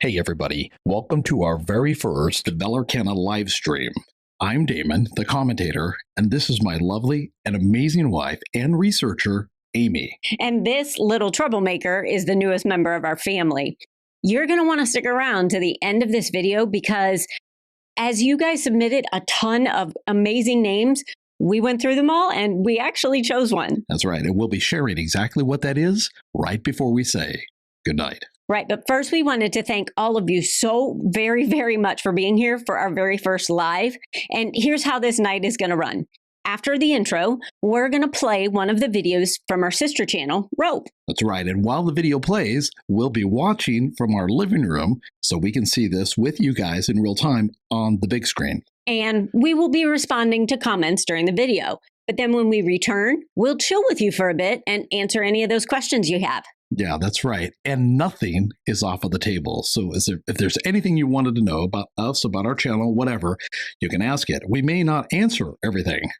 Hey everybody, welcome to our very first Velarcana live stream. I'm Damon, the commentator, and this is my lovely and amazing wife and researcher, Amy. And this little troublemaker is the newest member of our family. You're going to want to stick around to the end of this video because as you guys submitted a ton of amazing names, we went through them all and we actually chose one. That's right, and we'll be sharing exactly what that is right before we say good night. Right, but first we wanted to thank all of you so very, very much for being here for our very first live. And here's how this night is going to run. After the intro, we're going to play one of the videos from our sister channel, Rope. That's right, and while the video plays, we'll be watching from our living room so we can see this with you guys in real time on the big screen. And we will be responding to comments during the video. But then when we return, we'll chill with you for a bit and answer any of those questions you have. Yeah, that's right. And nothing is off of the table. So if there's anything you wanted to know about us, about our channel, whatever, you can ask it. We may not answer everything,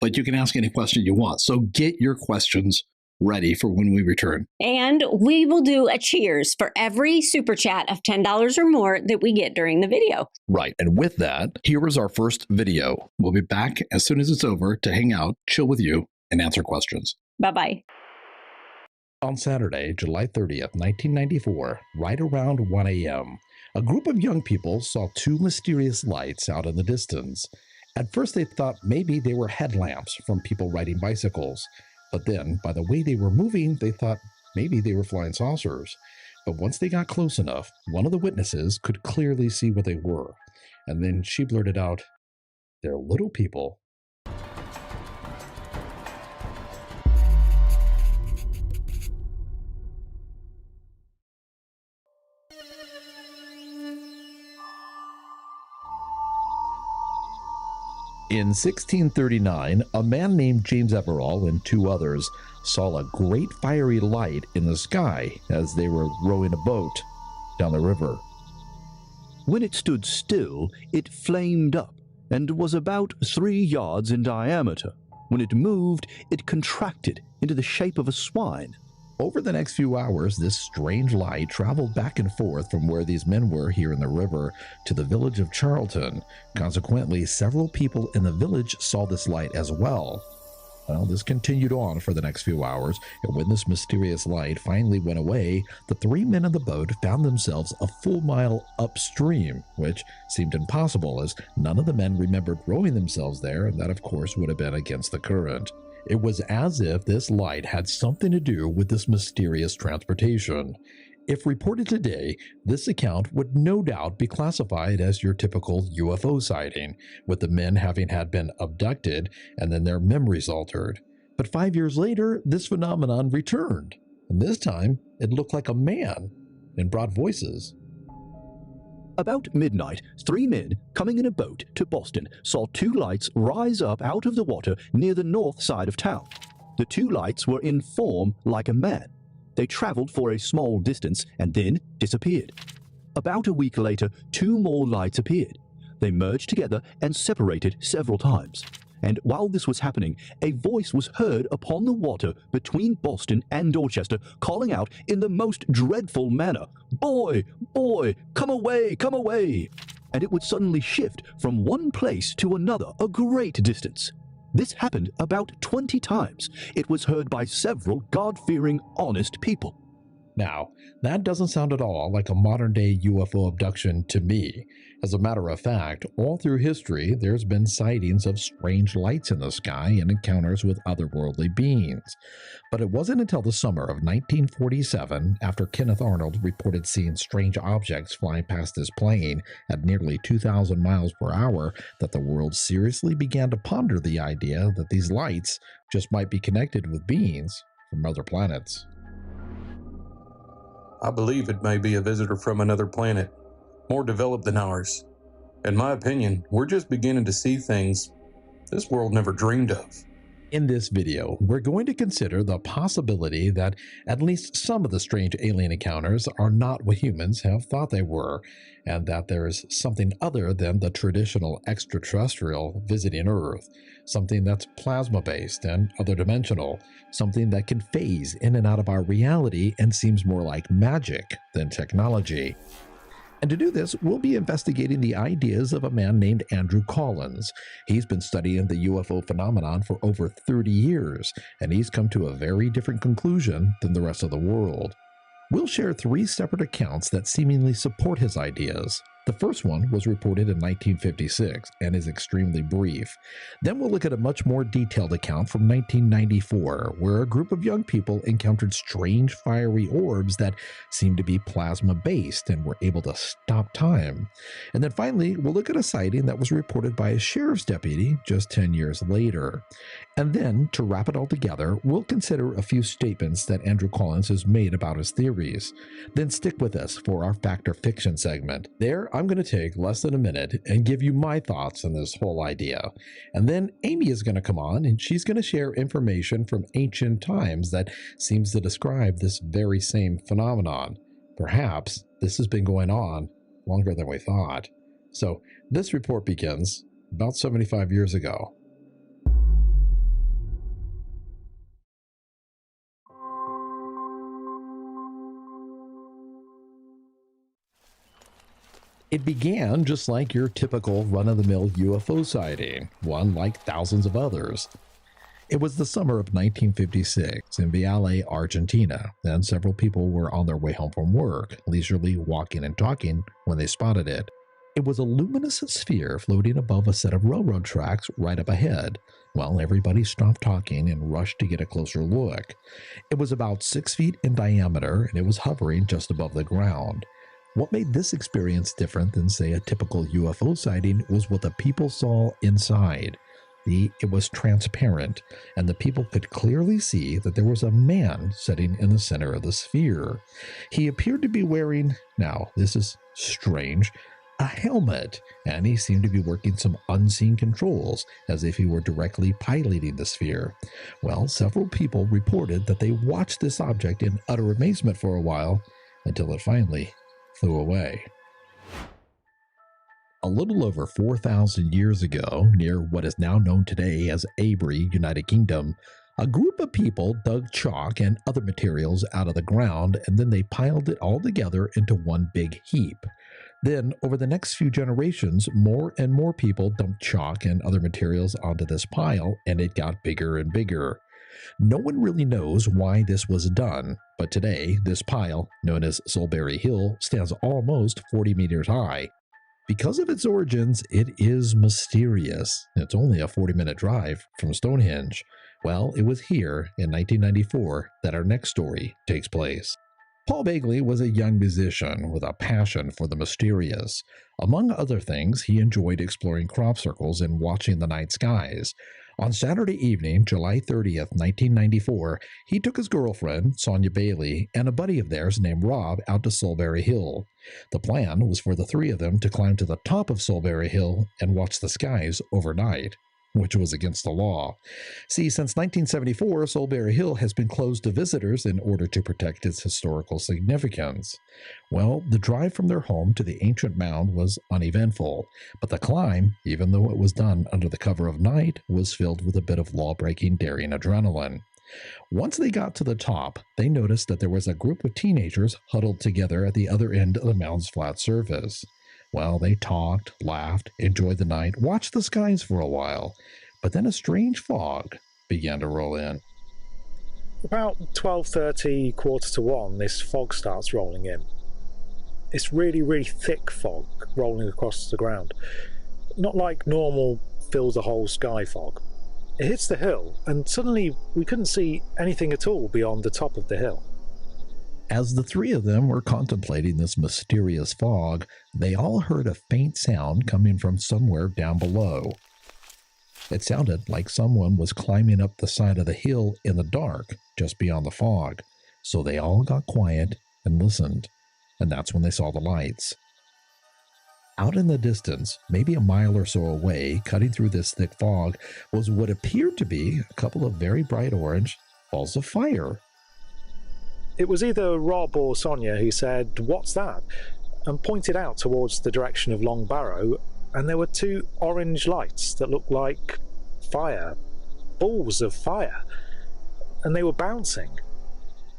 but you can ask any question you want. So get your questions ready for when we return. And we will do a cheers for every super chat of $10 or more that we get during the video. Right. And with that, here is our first video. We'll be back as soon as it's over to hang out, chill with you, and answer questions. Bye-bye. On Saturday, July 30th, 1994, right around 1 a.m., a group of young people saw two mysterious lights out in the distance. At first, they thought maybe they were headlamps from people riding bicycles. But then, by the way they were moving, they thought maybe they were flying saucers. But once they got close enough, one of the witnesses could clearly see what they were. And then she blurted out, "They're little people." In 1639, a man named James Everall and two others saw a great fiery light in the sky as they were rowing a boat down the river. When it stood still, it flamed up and was about 3 yards in diameter. When it moved, it contracted into the shape of a swine. Over the next few hours, this strange light traveled back and forth from where these men were here in the river to the village of Charlton. Consequently, several people in the village saw this light as well. Well, this continued on for the next few hours, and when this mysterious light finally went away, the 3 men in the boat found themselves a full mile upstream, which seemed impossible as none of the men remembered rowing themselves there, and that of course would have been against the current. It was as if this light had something to do with this mysterious transportation. If reported today, this account would no doubt be classified as your typical UFO sighting, with the men having had been abducted and then their memories altered. But 5 years later, this phenomenon returned, and this time it looked like a man in broad voices. About midnight, 3 men coming in a boat to Boston saw 2 lights rise up out of the water near the north side of town. The 2 lights were in form like a man. They traveled for a small distance and then disappeared. About a week later, 2 more lights appeared. They merged together and separated several times. And while this was happening, a voice was heard upon the water between Boston and Dorchester, calling out in the most dreadful manner, "Boy, boy, come away, come away!" And it would suddenly shift from one place to another a great distance. This happened about 20 times. It was heard by several God-fearing, honest people. Now, that doesn't sound at all like a modern-day UFO abduction to me. As a matter of fact, all through history, there's been sightings of strange lights in the sky and encounters with otherworldly beings. But it wasn't until the summer of 1947, after Kenneth Arnold reported seeing strange objects flying past his plane at nearly 2,000 miles per hour, that the world seriously began to ponder the idea that these lights just might be connected with beings from other planets. I believe it may be a visitor from another planet, more developed than ours. In my opinion, we're just beginning to see things this world never dreamed of. In this video, we're going to consider the possibility that at least some of the strange alien encounters are not what humans have thought they were, and that there is something other than the traditional extraterrestrial visiting Earth, something that's plasma-based and other-dimensional, something that can phase in and out of our reality and seems more like magic than technology. And to do this, we'll be investigating the ideas of a man named Andrew Collins. He's been studying the UFO phenomenon for over 30 years, and he's come to a very different conclusion than the rest of the world. We'll share 3 separate accounts that seemingly support his ideas. The first one was reported in 1956 and is extremely brief. Then we'll look at a much more detailed account from 1994, where a group of young people encountered strange fiery orbs that seemed to be plasma-based and were able to stop time. And then finally, we'll look at a sighting that was reported by a sheriff's deputy just 10 years later. And then, to wrap it all together, we'll consider a few statements that Andrew Collins has made about his theories. Then stick with us for our Fact or Fiction segment. There, I'm going to take less than a minute and give you my thoughts on this whole idea. And then Amy is going to come on and she's going to share information from ancient times that seems to describe this very same phenomenon. Perhaps this has been going on longer than we thought. So this report begins about 75 years ago. It began just like your typical run-of-the-mill UFO sighting, one like thousands of others. It was the summer of 1956 in Viale, Argentina, and several people were on their way home from work, leisurely walking and talking when they spotted it. It was a luminous sphere floating above a set of railroad tracks right up ahead. Well, everybody stopped talking and rushed to get a closer look. It was about 6 feet in diameter, and it was hovering just above the ground. What made this experience different than, say, a typical UFO sighting was what the people saw inside. It was transparent, and the people could clearly see that there was a man sitting in the center of the sphere. He appeared to be wearing, now this is strange, a helmet, and he seemed to be working some unseen controls, as if he were directly piloting the sphere. Well, several people reported that they watched this object in utter amazement for a while, until it finally flew away. A little over 4,000 years ago, near what is now known today as Avery, United Kingdom, a group of people dug chalk and other materials out of the ground, and then they piled it all together into one big heap. Then, over the next few generations, more and more people dumped chalk and other materials onto this pile, and it got bigger and bigger. No one really knows why this was done, but today, this pile, known as Silbury Hill, stands almost 40 meters high. Because of its origins, it is mysterious. It's only a 40-minute drive from Stonehenge. Well, it was here in 1994 that our next story takes place. Paul Bagley was a young musician with a passion for the mysterious. Among other things, he enjoyed exploring crop circles and watching the night skies. On Saturday evening, July 30th, 1994, he took his girlfriend, Sonia Bailey, and a buddy of theirs named Rob out to Silbury Hill. The plan was for the three of them to climb to the top of Silbury Hill and watch the skies overnight, which was against the law. See, since 1974, Silbury Hill has been closed to visitors in order to protect its historical significance. Well, the drive from their home to the ancient mound was uneventful, but the climb, even though it was done under the cover of night, was filled with a bit of law-breaking, daring adrenaline. Once they got to the top, they noticed that there was a group of teenagers huddled together at the other end of the mound's flat surface. Well, they talked, laughed, enjoyed the night, watched the skies for a while, but then a strange fog began to roll in. About 12:30, quarter to 1, this fog starts rolling in. It's really, really thick fog rolling across the ground. Not like normal fills the whole sky fog. It hits the hill, and suddenly we couldn't see anything at all beyond the top of the hill. As the three of them were contemplating this mysterious fog, they all heard a faint sound coming from somewhere down below. It sounded like someone was climbing up the side of the hill in the dark, just beyond the fog. So they all got quiet and listened, and that's when they saw the lights. Out in the distance, maybe a mile or so away, cutting through this thick fog, was what appeared to be a couple of very bright orange balls of fire. It was either Rob or Sonia who said, "What's that?" and pointed out towards the direction of Long Barrow, and there were two orange lights that looked like fire, balls of fire, and they were bouncing.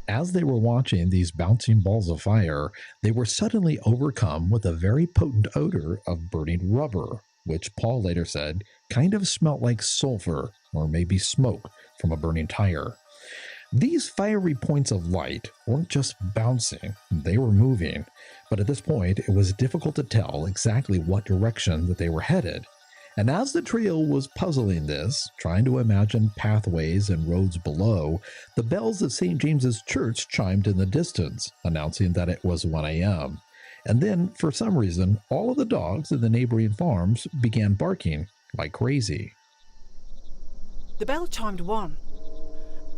As they were watching these bouncing balls of fire, they were suddenly overcome with a very potent odor of burning rubber, which Paul later said kind of smelt like sulfur or maybe smoke from a burning tire. These fiery points of light weren't just bouncing, they were moving, but at this point it was difficult to tell exactly what direction that they were headed. And as the trio was puzzling this, trying to imagine pathways and roads below, the bells of St. James's Church chimed in the distance, announcing that it was 1 a.m. And then, for some reason, all of the dogs in the neighboring farms began barking like crazy. The bell chimed 1,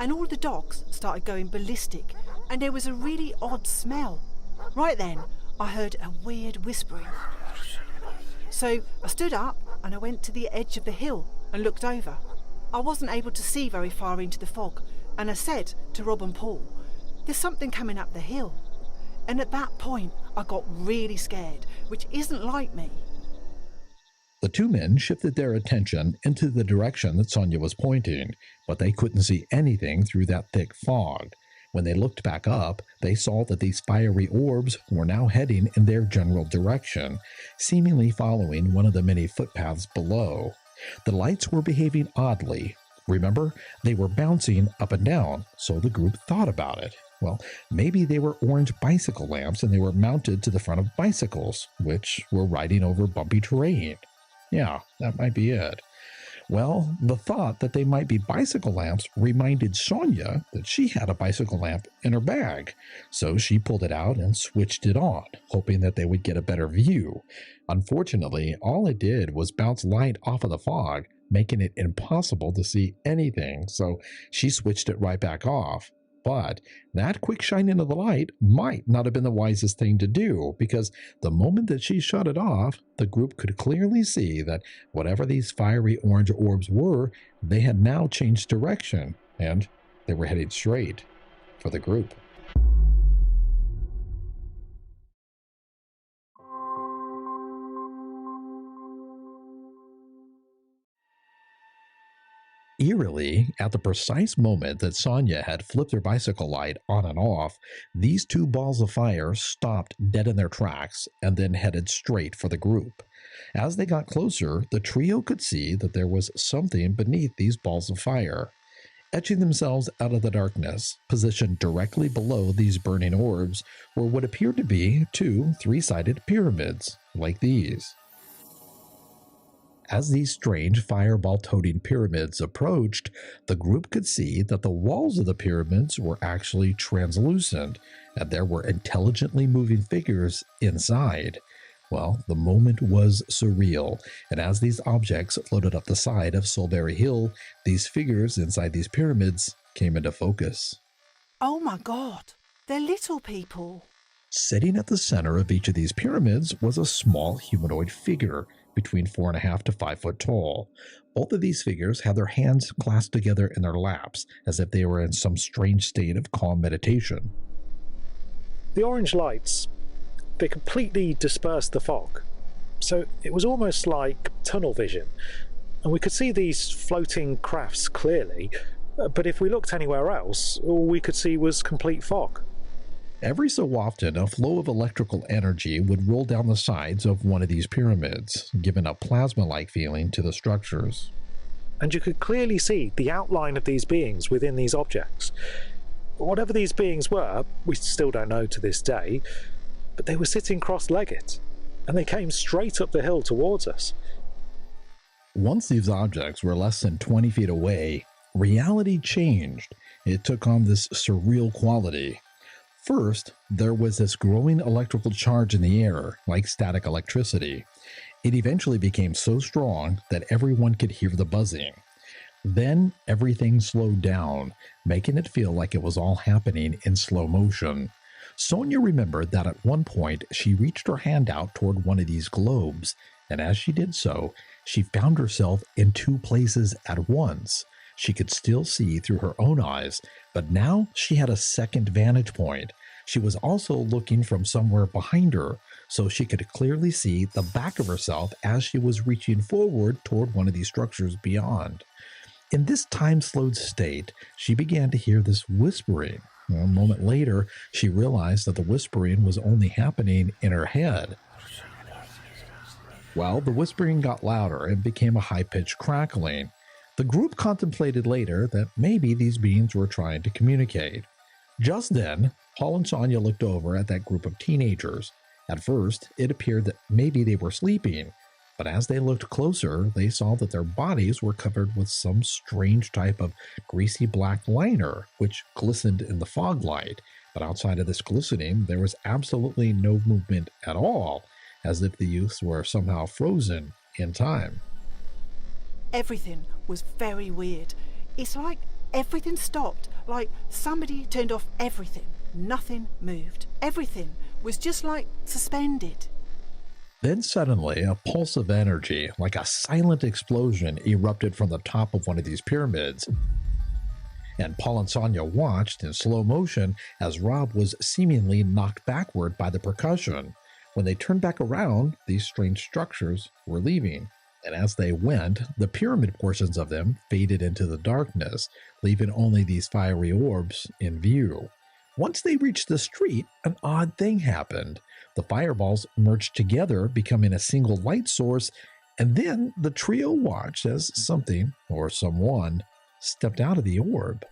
and all the dogs started going ballistic, and there was a really odd smell. Right then, I heard a weird whispering. So I stood up and I went to the edge of the hill and looked over. I wasn't able to see very far into the fog, and I said to Rob and Paul, "There's something coming up the hill." And at that point, I got really scared, which isn't like me. The two men shifted their attention into the direction that Sonia was pointing, but they couldn't see anything through that thick fog. When they looked back up, they saw that these fiery orbs were now heading in their general direction, seemingly following one of the many footpaths below. The lights were behaving oddly. Remember, they were bouncing up and down, so the group thought about it. Well, maybe they were orange bicycle lamps and they were mounted to the front of bicycles, which were riding over bumpy terrain. Yeah, that might be it. Well, the thought that they might be bicycle lamps reminded Sonia that she had a bicycle lamp in her bag, so she pulled it out and switched it on, hoping that they would get a better view. Unfortunately, all it did was bounce light off of the fog, making it impossible to see anything, so she switched it right back off. But that quick shining of the light might not have been the wisest thing to do, because the moment that she shut it off, the group could clearly see that whatever these fiery orange orbs were, they had now changed direction, and they were headed straight for the group. Eerily, at the precise moment that Sonia had flipped her bicycle light on and off, these two balls of fire stopped dead in their tracks and then headed straight for the group. As they got closer, the trio could see that there was something beneath these balls of fire. Etching themselves out of the darkness, positioned directly below these burning orbs, were what appeared to be two three-sided pyramids, like these. As these strange fireball-toting pyramids approached, the group could see that the walls of the pyramids were actually translucent, and there were intelligently moving figures inside. Well, the moment was surreal, and as these objects floated up the side of Silbury Hill, these figures inside these pyramids came into focus. Oh my God, they're little people. Sitting at the center of each of these pyramids was a small humanoid figure, between 4.5 to 5 foot tall. Both of these figures had their hands clasped together in their laps, as if they were in some strange state of calm meditation. The orange lights, they completely dispersed the fog, so it was almost like tunnel vision, and we could see these floating crafts clearly, but if we looked anywhere else, all we could see was complete fog. Every so often, a flow of electrical energy would roll down the sides of one of these pyramids, giving a plasma-like feeling to the structures. And you could clearly see the outline of these beings within these objects. Whatever these beings were, we still don't know to this day, but they were sitting cross-legged, and they came straight up the hill towards us. Once these objects were less than 20 feet away, reality changed. It took on this surreal quality. First, there was this growing electrical charge in the air, like static electricity. It eventually became so strong that everyone could hear the buzzing. Then everything slowed down, making it feel like it was all happening in slow motion. Sonia remembered that at one point she reached her hand out toward one of these globes, and as she did so, she found herself in two places at once. She could still see through her own eyes, but now she had a second vantage point. She was also looking from somewhere behind her, so she could clearly see the back of herself as she was reaching forward toward one of these structures beyond. In this time-slowed state, she began to hear this whispering, A moment later, she realized that the whispering was only happening in her head. Well, the whispering got louder and became a high-pitched crackling. The group contemplated later that maybe these beings were trying to communicate. Just then, Paul and Sonia looked over at that group of teenagers. At first, it appeared that maybe they were sleeping, but as they looked closer, they saw that their bodies were covered with some strange type of greasy black liner, which glistened in the fog light. But outside of this glistening, there was absolutely no movement at all, as if the youths were somehow frozen in time. Everything was very weird. It's like everything stopped, like somebody turned off everything. Nothing moved. Everything was just like suspended. Then suddenly, a pulse of energy, like a silent explosion, erupted from the top of one of these pyramids. And Paul and Sonia watched in slow motion as Rob was seemingly knocked backward by the percussion. When they turned back around, these strange structures were leaving. And as they went, the pyramid portions of them faded into the darkness, leaving only these fiery orbs in view. Once they reached the street, an odd thing happened. The fireballs merged together, becoming a single light source, and then the trio watched as something, or someone, stepped out of the orb.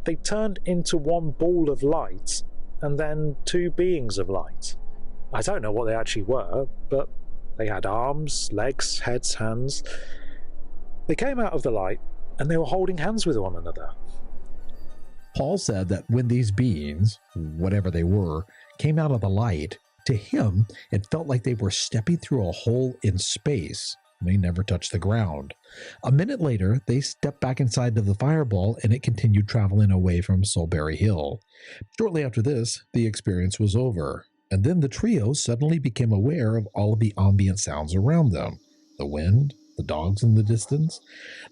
They turned into one ball of light, and then two beings of light. I don't know what they actually were, but they had arms, legs, heads, hands. They came out of the light, and they were holding hands with one another. Paul said that when these beings, whatever they were, came out of the light, to him, it felt like they were stepping through a hole in space. They never touched the ground. A minute later, they stepped back inside of the fireball, and it continued traveling away from Silbury Hill. Shortly after this, the experience was over, and then the trio suddenly became aware of all of the ambient sounds around them. The wind, the dogs in the distance.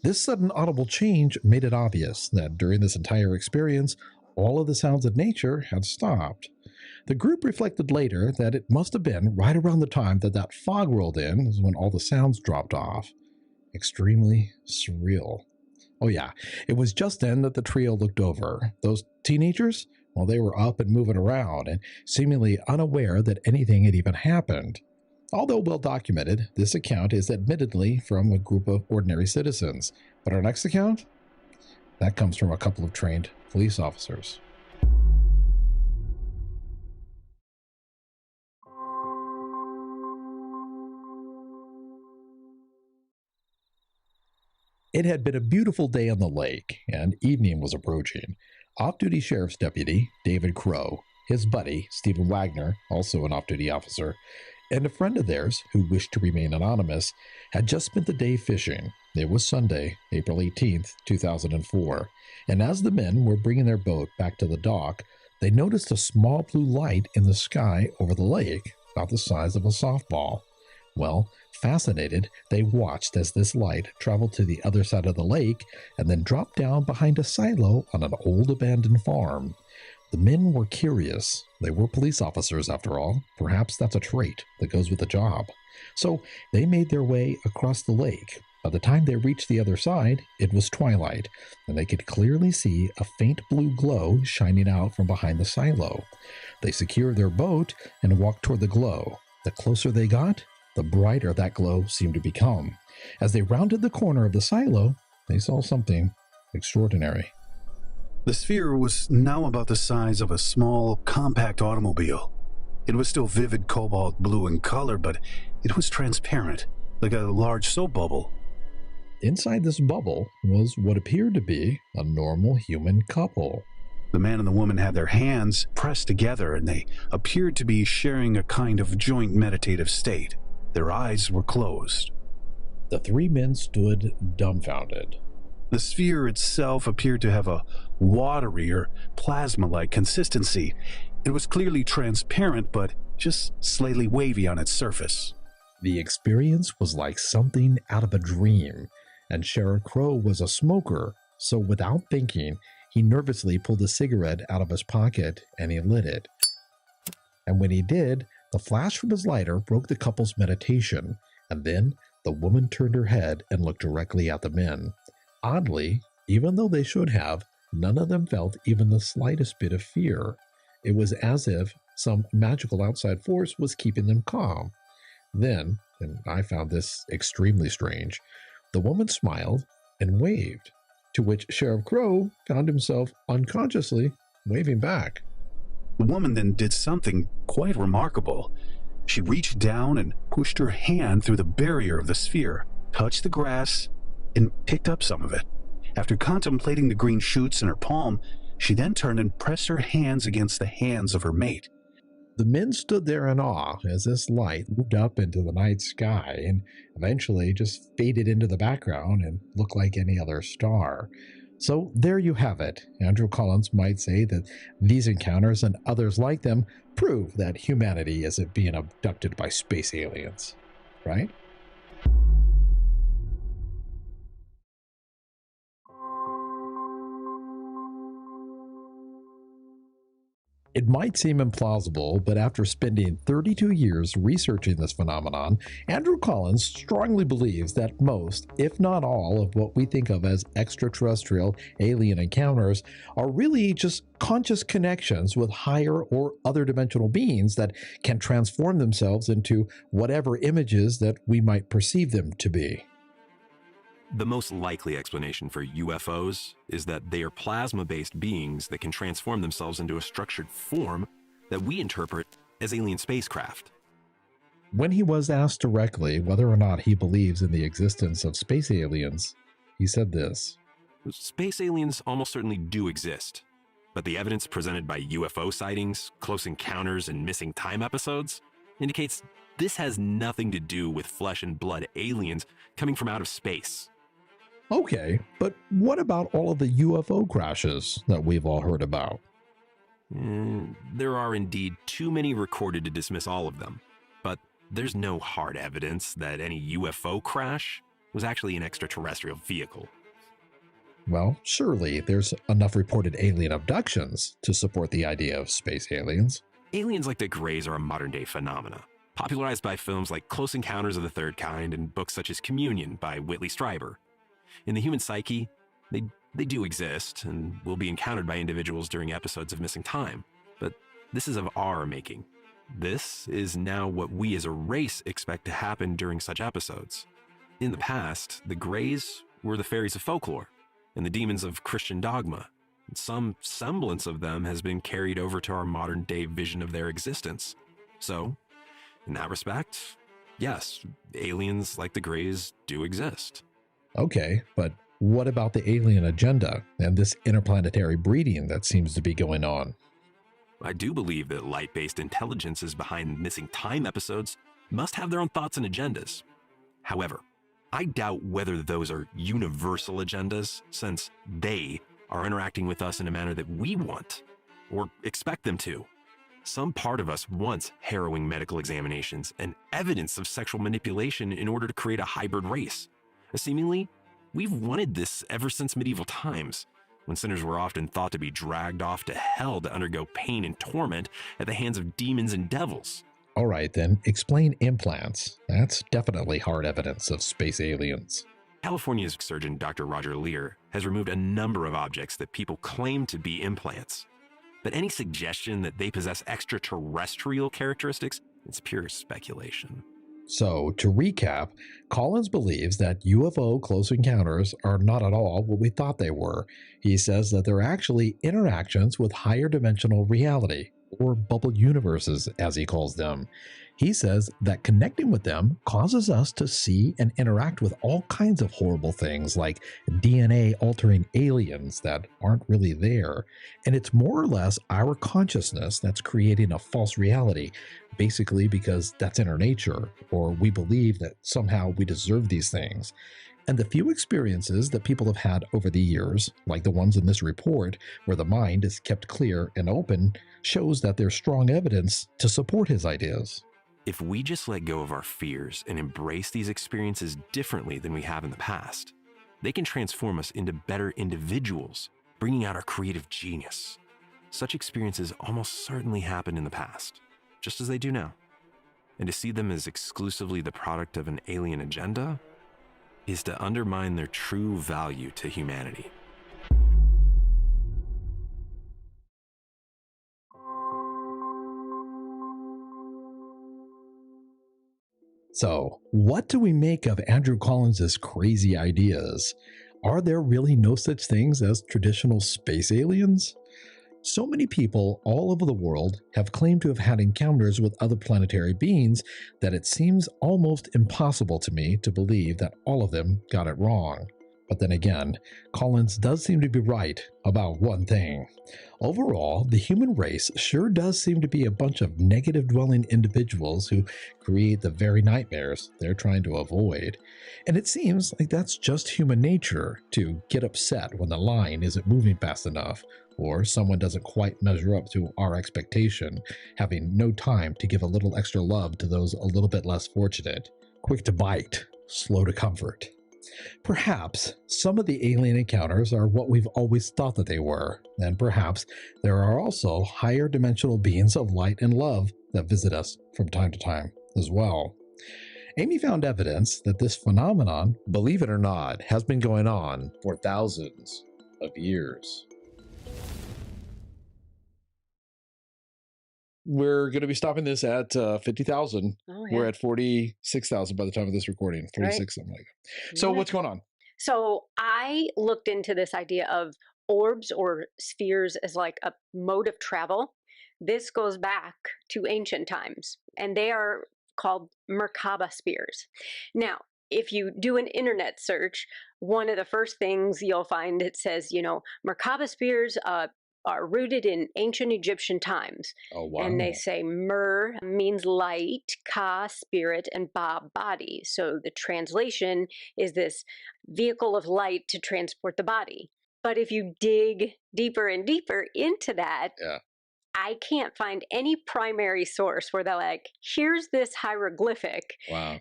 This sudden audible change made it obvious that during this entire experience, all of the sounds of nature had stopped. The group reflected later that it must have been right around the time that that fog rolled in is when all the sounds dropped off. Extremely surreal. Oh yeah, it was just then that the trio looked over. Those teenagers, well, they were up and moving around and seemingly unaware that anything had even happened. Although well documented, this account is admittedly from a group of ordinary citizens. But our next account? That comes from a couple of trained police officers. It had been a beautiful day on the lake, and evening was approaching. Off-duty sheriff's deputy, David Crow, his buddy, Stephen Wagner, also an off-duty officer, and a friend of theirs, who wished to remain anonymous, had just spent the day fishing. It was Sunday, April 18th, 2004, and as the men were bringing their boat back to the dock, they noticed a small blue light in the sky over the lake, about the size of a softball. Well, fascinated, they watched as this light traveled to the other side of the lake and then dropped down behind a silo on an old abandoned farm. The men were curious. They were police officers, after all. Perhaps that's a trait that goes with the job. So they made their way across the lake. By the time they reached the other side, it was twilight, and they could clearly see a faint blue glow shining out from behind the silo. They secured their boat and walked toward the glow. The closer they got, the brighter that glow seemed to become. As they rounded the corner of the silo, they saw something extraordinary. The sphere was now about the size of a small, compact automobile. It was still vivid cobalt blue in color, but it was transparent, like a large soap bubble. Inside this bubble was what appeared to be a normal human couple. The man and the woman had their hands pressed together, and they appeared to be sharing a kind of joint meditative state. Their eyes were closed. The three men stood dumbfounded. The sphere itself appeared to have a watery or plasma-like consistency. It was clearly transparent, but just slightly wavy on its surface. The experience was like something out of a dream, and Sheriff Crow was a smoker, so without thinking, he nervously pulled a cigarette out of his pocket and he lit it. And when he did, the flash from his lighter broke the couple's meditation, and then the woman turned her head and looked directly at the men. Oddly, even though they should have, none of them felt even the slightest bit of fear. It was as if some magical outside force was keeping them calm. Then, and I found this extremely strange, the woman smiled and waved, to which Sheriff Crow found himself unconsciously waving back. The woman then did something quite remarkable. She reached down and pushed her hand through the barrier of the sphere, touched the grass, and picked up some of it. After contemplating the green shoots in her palm, she then turned and pressed her hands against the hands of her mate. The men stood there in awe as this light moved up into the night sky and eventually just faded into the background and looked like any other star. So there you have it. Andrew Collins might say that these encounters and others like them prove that humanity isn't being abducted by space aliens, right? It might seem implausible, but after spending 32 years researching this phenomenon, Andrew Collins strongly believes that most, if not all, of what we think of as extraterrestrial alien encounters are really just conscious connections with higher or other dimensional beings that can transform themselves into whatever images that we might perceive them to be. The most likely explanation for UFOs is that they are plasma-based beings that can transform themselves into a structured form that we interpret as alien spacecraft. When he was asked directly whether or not he believes in the existence of space aliens, he said this. Space aliens almost certainly do exist, but the evidence presented by UFO sightings, close encounters, and missing time episodes indicates this has nothing to do with flesh and blood aliens coming from out of space. Okay, but what about all of the UFO crashes that we've all heard about? There are indeed too many recorded to dismiss all of them, but there's no hard evidence that any UFO crash was actually an extraterrestrial vehicle. Well, surely there's enough reported alien abductions to support the idea of space aliens. Aliens like the Greys are a modern-day phenomena, popularized by films like Close Encounters of the Third Kind and books such as Communion by Whitley Strieber. In the human psyche, they do exist and will be encountered by individuals during episodes of missing time, but this is of our making. This is now what we as a race expect to happen during such episodes. In the past, the Greys were the fairies of folklore and the demons of Christian dogma. And some semblance of them has been carried over to our modern-day vision of their existence. So, in that respect, yes, aliens like the Greys do exist. Okay, but what about the alien agenda and this interplanetary breeding that seems to be going on? I do believe that light-based intelligences behind missing time episodes must have their own thoughts and agendas. However, I doubt whether those are universal agendas, since they are interacting with us in a manner that we want or expect them to. Some part of us wants harrowing medical examinations and evidence of sexual manipulation in order to create a hybrid race. Seemingly, we've wanted this ever since medieval times, when sinners were often thought to be dragged off to hell to undergo pain and torment at the hands of demons and devils. All right, then, explain implants. That's definitely hard evidence of space aliens. California's surgeon Dr. Roger Lear has removed a number of objects that people claim to be implants. But any suggestion that they possess extraterrestrial characteristics is pure speculation. So, to recap, Collins believes that UFO close encounters are not at all what we thought they were. He says that they're actually interactions with higher dimensional reality, or bubble universes as he calls them. He says that connecting with them causes us to see and interact with all kinds of horrible things like DNA altering aliens that aren't really there. And it's more or less our consciousness that's creating a false reality, basically because that's in our nature, or we believe that somehow we deserve these things. And the few experiences that people have had over the years, like the ones in this report, where the mind is kept clear and open, shows that there's strong evidence to support his ideas. If we just let go of our fears and embrace these experiences differently than we have in the past, they can transform us into better individuals, bringing out our creative genius. Such experiences almost certainly happened in the past, just as they do now. And to see them as exclusively the product of an alien agenda is to undermine their true value to humanity. So, what do we make of Andrew Collins' crazy ideas? Are there really no such things as traditional space aliens? So many people all over the world have claimed to have had encounters with other planetary beings that it seems almost impossible to me to believe that all of them got it wrong. But then again, Collins does seem to be right about one thing. Overall, the human race sure does seem to be a bunch of negative-dwelling individuals who create the very nightmares they're trying to avoid. And it seems like that's just human nature, to get upset when the line isn't moving fast enough, or someone doesn't quite measure up to our expectation, having no time to give a little extra love to those a little bit less fortunate. Quick to bite, slow to comfort. Perhaps some of the alien encounters are what we've always thought that they were, and perhaps there are also higher dimensional beings of light and love that visit us from time to time as well. Amy found evidence that this phenomenon, believe it or not, has been going on for thousands of years. We're going to be stopping this at 50,000. Oh, yeah. We're at 46,000 by the time of this recording. 46, Right. something like that. So what's going on? So I looked into this idea of orbs or spheres as like a mode of travel. This goes back to ancient times, and they are called Merkabah spheres. Now, if you do an internet search, one of the first things you'll find, it says, Merkabah spheres are rooted in ancient Egyptian times. Oh, wow. And they say Mer means light, Ka, spirit, and Ba, body. So the translation is this vehicle of light to transport the body. But if you dig deeper and deeper into that, I can't find any primary source where they're like, here's this hieroglyphic. Wow.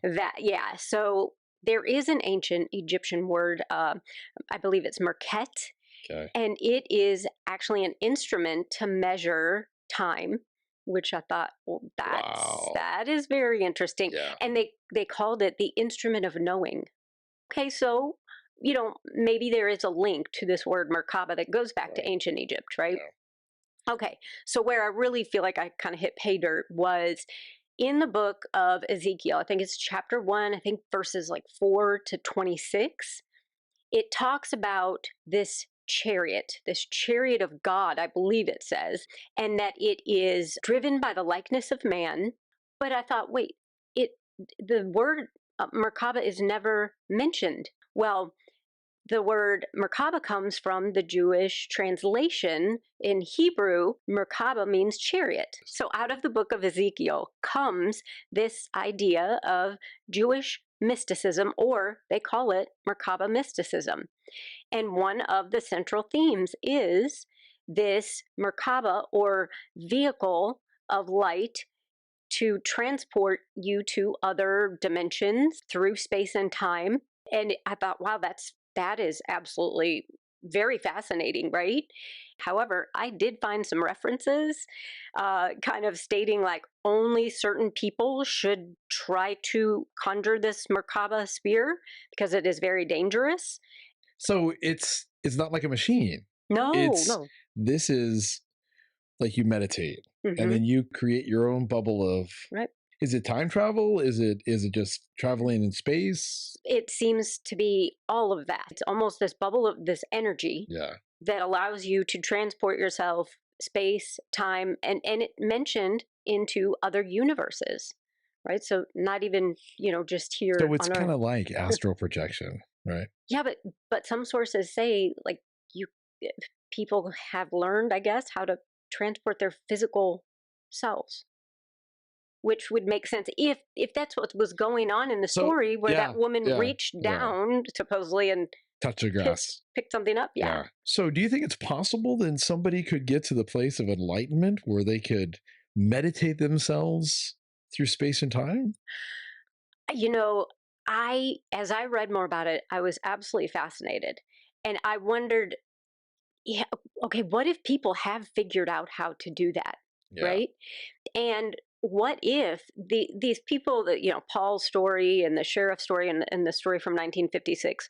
So there is an ancient Egyptian word, I believe it's Merket. Okay. And it is actually an instrument to measure time, which I thought, well, that is very interesting. Yeah. And they called it the instrument of knowing. Okay, so, maybe there is a link to this word Merkabah that goes back to ancient Egypt, right? Yeah. Okay, so where I really feel like I kind of hit pay dirt was in the book of Ezekiel. I think it's chapter 1, I think verses like 4 to 26. It talks about this chariot of God, I believe it says, and that it is driven by the likeness of man. But I thought, wait, the word Merkabah is never mentioned. Well, the word Merkabah comes from the Jewish translation. In Hebrew, Merkabah means chariot. So out of the book of Ezekiel comes this idea of Jewish mysticism, or they call it Merkabah mysticism. And one of the central themes is this Merkabah, or vehicle of light, to transport you to other dimensions through space and time. And I thought, wow, that is absolutely very fascinating, right? However, I did find some references kind of stating like only certain people should try to conjure this Merkabah sphere because it is very dangerous. So it's not like a machine. No. This is like you meditate, and then you create your own bubble of. Right. Is it time travel? Is it just traveling in space? It seems to be all of that. It's almost this bubble of this energy that allows you to transport yourself space, time, and it mentioned into other universes, right? So not even, just here. So it's kind of like astral projection, right? Yeah, but some sources say like people have learned, I guess, how to transport their physical selves. Which would make sense if that's what was going on in the story, where that woman reached down supposedly and touch the grass, picked something up. Yeah. So do you think it's possible that somebody could get to the place of enlightenment where they could meditate themselves through space and time? As I read more about it, I was absolutely fascinated. And I wondered, okay, what if people have figured out how to do that, right? And what if these people that, Paul's story and the sheriff's story and the story from 1956,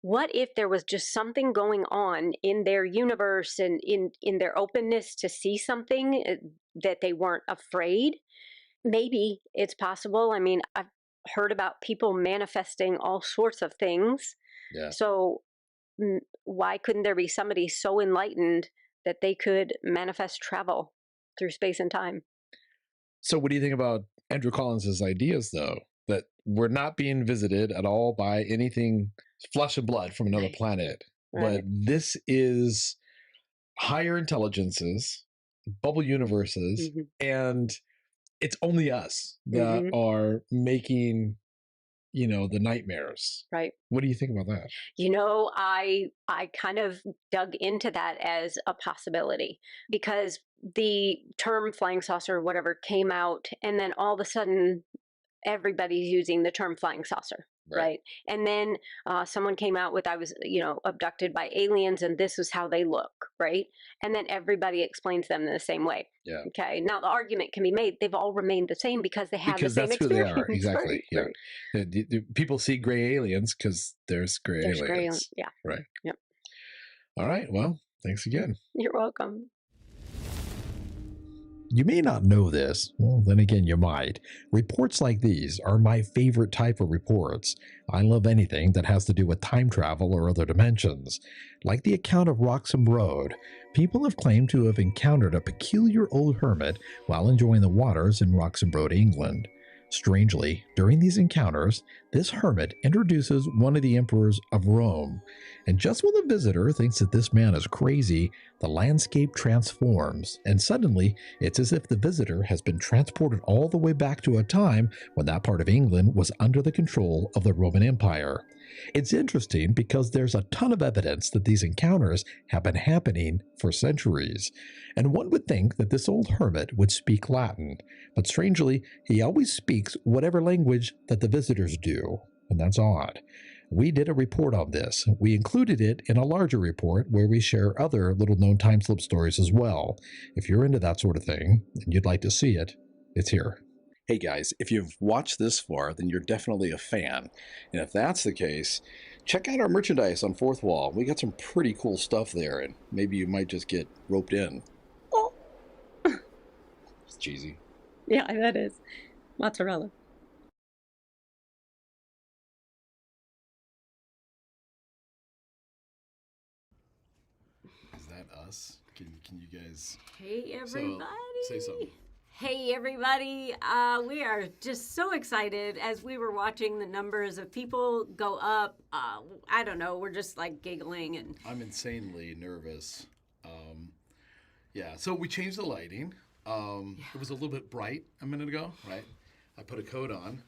what if there was just something going on in their universe and in their openness to see something that they weren't afraid? Maybe it's possible. I mean, I've heard about people manifesting all sorts of things. Yeah. So why couldn't there be somebody so enlightened that they could manifest travel through space and time? So what do you think about Andrew Collins's ideas, though, that we're not being visited at all by anything flesh and blood from another planet, but this is higher intelligences, bubble universes, and it's only us that are making, the nightmares. Right. What do you think about that? I kind of dug into that as a possibility because the term flying saucer or whatever came out, and then all of a sudden everybody's using the term flying saucer. Right. And then someone came out with, I was, abducted by aliens and this is how they look. Right. And then everybody explains them in the same way. Yeah. Okay. Now the argument can be made. They've all remained the same because they have the same that's experience. Who they are. Exactly. Right? Yeah. People see gray aliens because there's gray aliens. Yeah. Right. Yep. All right. Well, thanks again. You're welcome. You may not know this, well, then again, you might. Reports like these are my favorite type of reports. I love anything that has to do with time travel or other dimensions. Like the account of Roxham Road, people have claimed to have encountered a peculiar old hermit while enjoying the waters in Roxham Road, England. Strangely, during these encounters, this hermit introduces one of the emperors of Rome. And just when the visitor thinks that this man is crazy, the landscape transforms, and suddenly it's as if the visitor has been transported all the way back to a time when that part of England was under the control of the Roman Empire. It's interesting because there's a ton of evidence that these encounters have been happening for centuries. And one would think that this old hermit would speak Latin, but strangely, he always speaks whatever language that the visitors do, and that's odd. We did a report on this. We included it in a larger report where we share other little-known time slip stories as well. If you're into that sort of thing and you'd like to see it, it's here. Hey guys, if you've watched this far, then you're definitely a fan. And if that's the case, check out our merchandise on Fourth Wall. We got some pretty cool stuff there, and maybe you might just get roped in. Oh. It's cheesy. Yeah, that is. Mozzarella. Is that us? Can you guys... Hey, everybody. Say something. Hey, everybody. We are just so excited as we were watching the numbers of people go up. I don't know. We're just like giggling. And I'm insanely nervous. Yeah, so we changed the lighting. It was a little bit bright a minute ago, right? I put a coat on.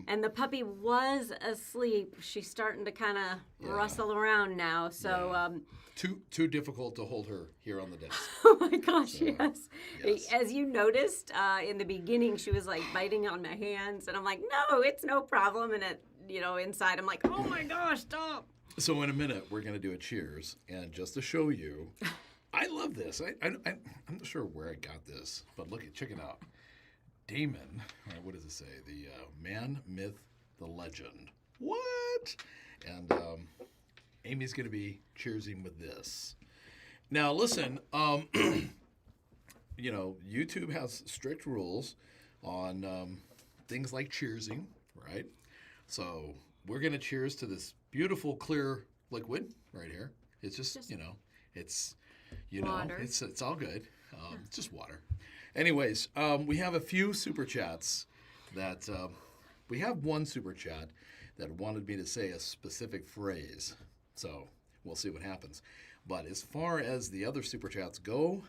And the puppy was asleep. She's starting to kind of rustle around now. So too difficult to hold her here on the desk. Oh my gosh, So, yes. As you noticed in the beginning, she was like biting on my hands, and I'm like, no, it's no problem. And inside, I'm like, oh my gosh, stop. So in a minute, we're gonna do a cheers, and just to show you, I love this. I'm not sure where I got this, but check it out. Damon, what does it say? The man, myth, the legend. What? And Amy's going to be cheersing with this. Now, listen, YouTube has strict rules on things like cheersing, right? So we're going to cheers to this beautiful, clear liquid right here. It's just it's, water. It's all good. It's just water. Anyways, we have a few super chats that we have one super chat that wanted me to say a specific phrase. So we'll see what happens. But as far as the other super chats go,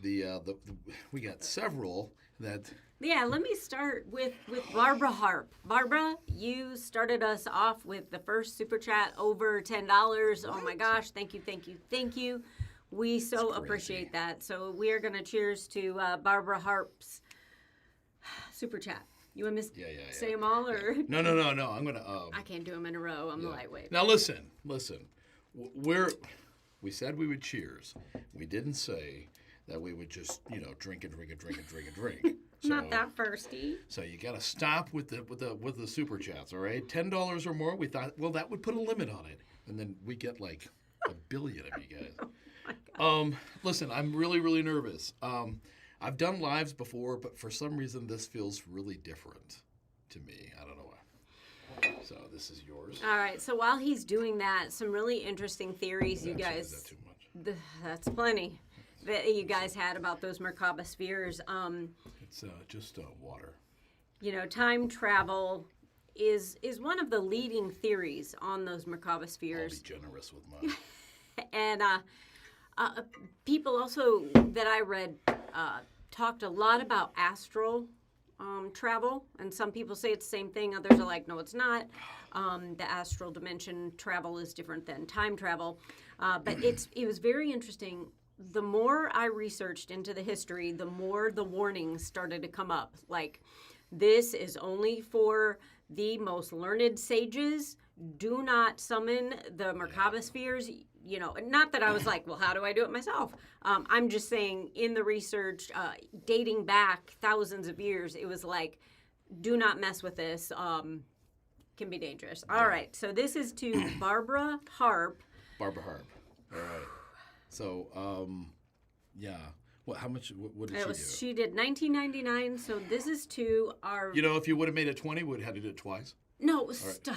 we got several that. Yeah, let me start with Barbara Harp. Barbara, you started us off with the first super chat over $10. Oh my gosh, thank you. We so appreciate that. So we are going to cheers to Barbara Harp's super chat. You want me to say them all? Or? No. I'm going to... I can't do them in a row. I'm the lightweight. Now listen. We said we would cheers. We didn't say that we would just, drink. So, not that thirsty. So you got to stop with the super chats, all right? $10 or more, we thought, well, that would put a limit on it. And then we get like 1 billion of you guys. Listen, I'm really, really nervous. I've done lives before, but for some reason this feels really different. to me. I don't know why. So this is yours. All right. So while he's doing that, some really interesting theories, you guys. Is that too much? That's plenty that you guys had about those Merkabah spheres. It's just water. You know, time travel is one of the leading theories on those Merkabah spheres. I'll be generous with mine. And people also that I read talked a lot about astral travel, and some people say it's the same thing. Others are like, no, it's not. The astral dimension travel is different than time travel. But it was very interesting. The more I researched into the history, the more the warnings started to come up. Like, this is only for the most learned sages. Do not summon the Merkabah spheres. You know, not that I was like, well, how do I do it myself? I'm just saying in the research, dating back thousands of years, it was like, do not mess with this. Can be dangerous. All right. So this is to Barbara Harp. Barbara Harp. All right. So, yeah. What? How much? What did she do? She did $19.99. So this is to our. You know, if you would have made it 20, would have had to do it twice. No, stop.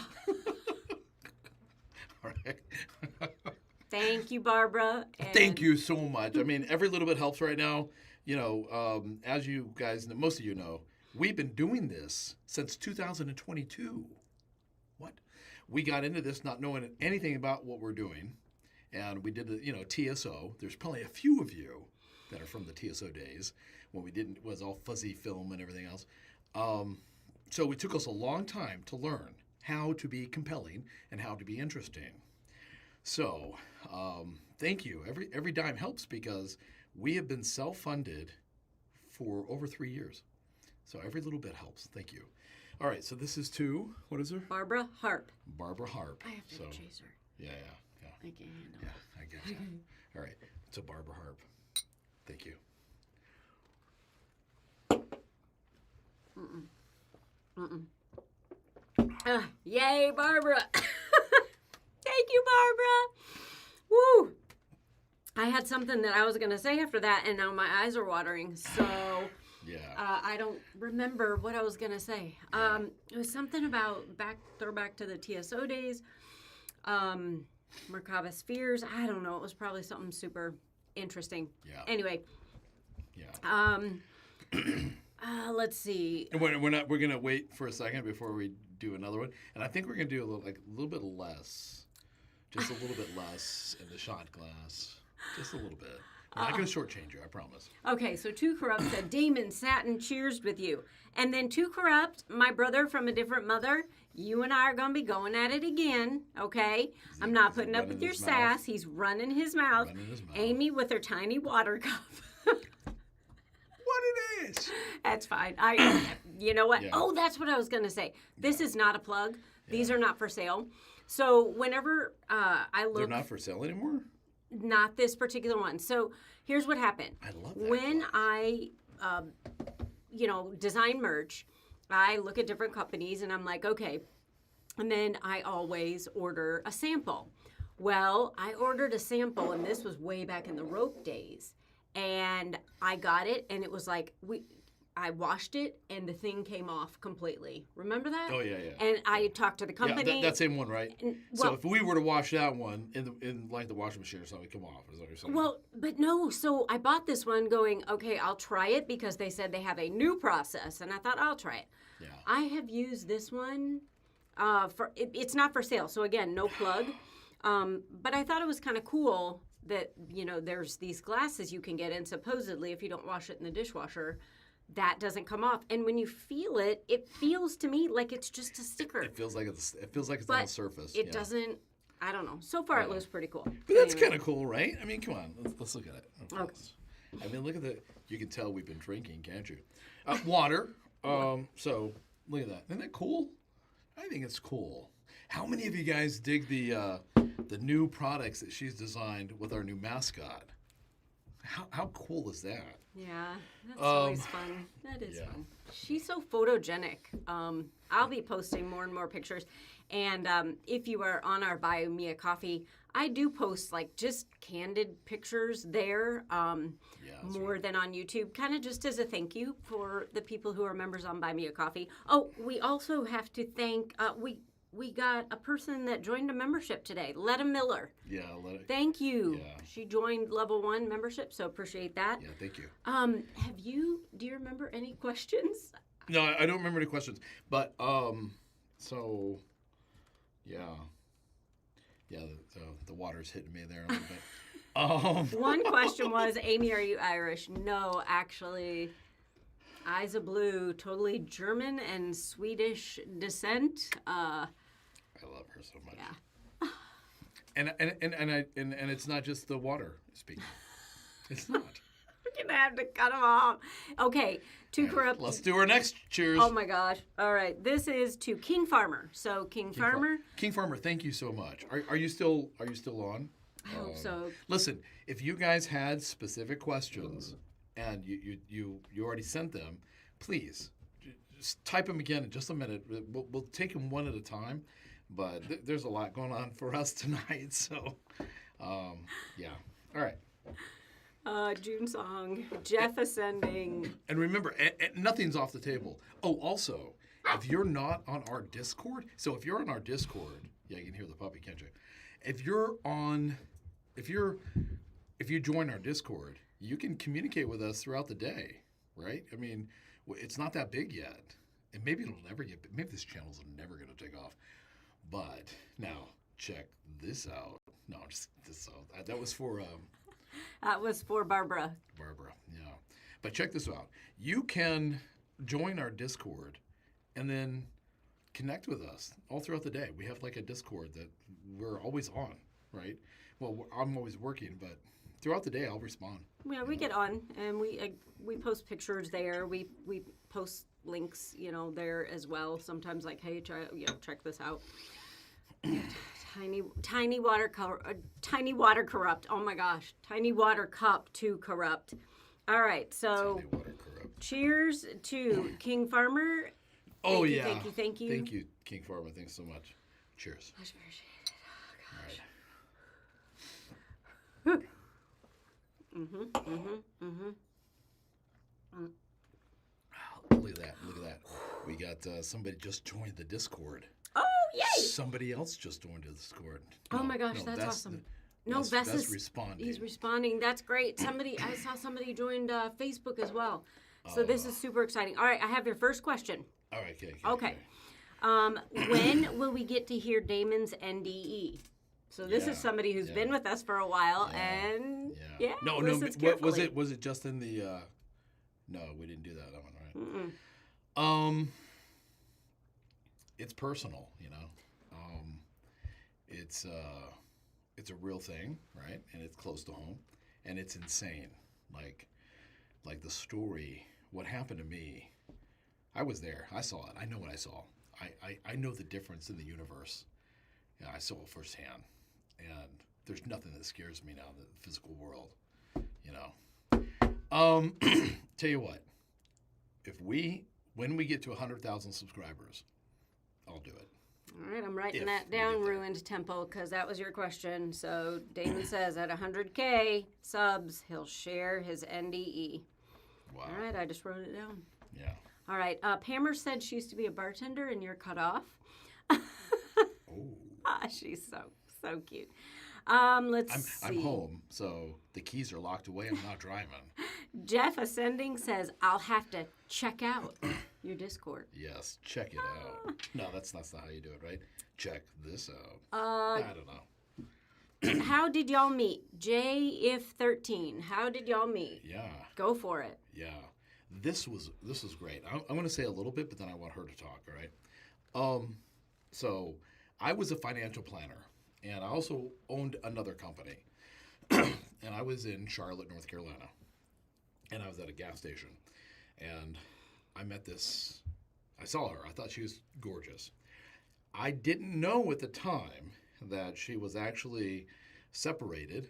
All right. Thank you, Barbara. Thank you so much. I mean, every little bit helps right now. You know, as you guys, most of you know, we've been doing this since 2022. What? We got into this not knowing anything about what we're doing, and we did the, TSO. There's probably a few of you that are from the TSO days when it was all fuzzy film and everything else. So it took us a long time to learn how to be compelling and how to be interesting. So, thank you. Every dime helps because we have been self-funded for over 3 years. So every little bit helps. Thank you. All right, so this is to, what is her? Barbara Harp. Barbara Harp. I have to chase her. Yeah. I can't handle it. Yeah, I get you. All right, so Barbara Harp. Thank you. Yay, Barbara. Thank you, Barbara. Woo. I had something that I was going to say after that, and now my eyes are watering. So yeah. I don't remember what I was going to say. It was something about throwback to the TSO days, Merkabah spheres. I don't know. It was probably something super interesting. Yeah. Anyway. Yeah. Let's see. And we're gonna wait for a second before we do another one, and I think we're gonna do a little bit less, just a little bit less in the shot glass, just a little bit. I'm not gonna shortchange you, I promise. Okay, so Too Corrupt said, Damon sat and cheers with you, and then Too Corrupt, my brother from a different mother. You and I are gonna be going at it again, okay? I'm not putting up with your sass. He's running his mouth. Amy with her tiny water cup. What it is? That's fine. You know what? Yeah. Oh, that's what I was going to say. This is not a plug. These are not for sale. So whenever I look... They're not for sale anymore? Not this particular one. So here's what happened. I love that. When I, design merch, I look at different companies and I'm like, okay. And then I always order a sample. Well, I ordered a sample, and this was way back in the rope days. And I got it, and it was like, I washed it, and the thing came off completely. Remember that? Oh, yeah. And I talked to the company. Yeah, that same one, right? So if we were to wash that one in like the washing machine or something, it'd come off. Is that what you're saying? Well, but no. So I bought this one going, okay, I'll try it because they said they have a new process. And I thought, I'll try it. Yeah. I have used this one it's not for sale. So again, no plug. But I thought it was kind of cool that, there's these glasses you can get, and supposedly if you don't wash it in the dishwasher, that doesn't come off. And when you feel it, it feels to me like it's just a sticker. It feels like it's but on the surface. It doesn't, I don't know. So far it looks pretty cool. But that's kind of cool, right? I mean, come on. Let's look at it. Okay. I mean, look at you can tell we've been drinking, can't you? Water. So look at that. Isn't that cool? I think it's cool. How many of you guys dig the new products that she's designed with our new mascot? How cool is that? Yeah, that's always fun. That is fun. She's so photogenic. I'll be posting more and more pictures. And if you are on our Buy Me a Coffee, I do post like just candid pictures there more than on YouTube, kind of just as a thank you for the people who are members on Buy Me a Coffee. Oh, we also have to thank, we got a person that joined a membership today, Letta Miller. Yeah, Thank you. Yeah. She joined level 1 membership, so appreciate that. Yeah, thank you. Do you remember any questions? No, I don't remember any questions. But, so, yeah. Yeah, the water's hitting me there a little bit. One question was, Amy, are you Irish? No, actually. Eyes of blue, totally German and Swedish descent. I love her so much. Yeah. And it's not just the water speaking. It's not. We're gonna have to cut them off. Okay, to corrupt. Let's do our next cheers. Oh my gosh! All right, this is to King Farmer. So King Farmer. King Farmer, thank you so much. Are you still on? I hope so. Listen, if you guys had specific questions and you already sent them, please just type them again in just a minute. We'll take them one at a time, but there's a lot going on for us tonight. So, yeah. All right. June Song, Jeff Ascending. And remember, nothing's off the table. Oh, also, if you're not on our Discord, so if you're on our Discord, yeah, you can hear the puppy, can't you? If you join our Discord, you can communicate with us throughout the day, right? I mean, it's not that big yet, and maybe it'll never get. Maybe this channel's never going to take off. But now, check this out. No, just this out. That was for. That was for Barbara. Barbara, yeah. But check this out. You can join our Discord and then connect with us all throughout the day. We have like a Discord that we're always on, right? Well, I'm always working, but throughout the day I'll respond. Yeah, we get on and we post pictures there. We post links, there as well. Sometimes like, hey, check this out. Tiny water corrupt. Oh my gosh, tiny water cup to corrupt. All right, so cheers to King Farmer. Thank you. Thank you. Thank you, King Farmer. Thanks so much. Cheers. Much appreciated. Oh gosh. Look at that. We got somebody just joined the Discord. Oh, yay! Somebody else just joined the Discord. Oh my gosh, that's awesome. Vess is responding. He's responding. That's great. I saw somebody joined Facebook as well. So this is super exciting. All right, I have your first question. All right, okay. When will we get to hear Damon's NDE? So this is somebody who's been with us for a while, and no. Was it just in the? No, we didn't do that one, right? It's personal, It's a real thing, right? And it's close to home, and it's insane. Like the story, what happened to me. I was there. I saw it. I know what I saw. I know the difference in the universe. Yeah, I saw it firsthand. And there's nothing that scares me now in the physical world, Tell you what, when we get to 100,000 subscribers, I'll do it. All right, I'm writing that down, Ruined Temple, because that was your question. So Damon says at 100K subs, he'll share his NDE. Wow. All right, I just wrote it down. Yeah. All right, Pammer said she used to be a bartender and you're cut off. She's so cute. Let's see. I'm home, so the keys are locked away. I'm not driving. Jeff Ascending says, I'll have to check out your Discord. Yes, check it out. No, that's not how you do it, right? Check this out. I don't know. How did y'all meet? JIF13. How did y'all meet? Yeah. Go for it. Yeah. This was great. I'm going to say a little bit, but then I want her to talk, all right? So I was a financial planner, and I also owned another company. And I was in Charlotte, North Carolina. And I was at a gas station. And I saw her. I thought she was gorgeous. I didn't know at the time that she was actually separated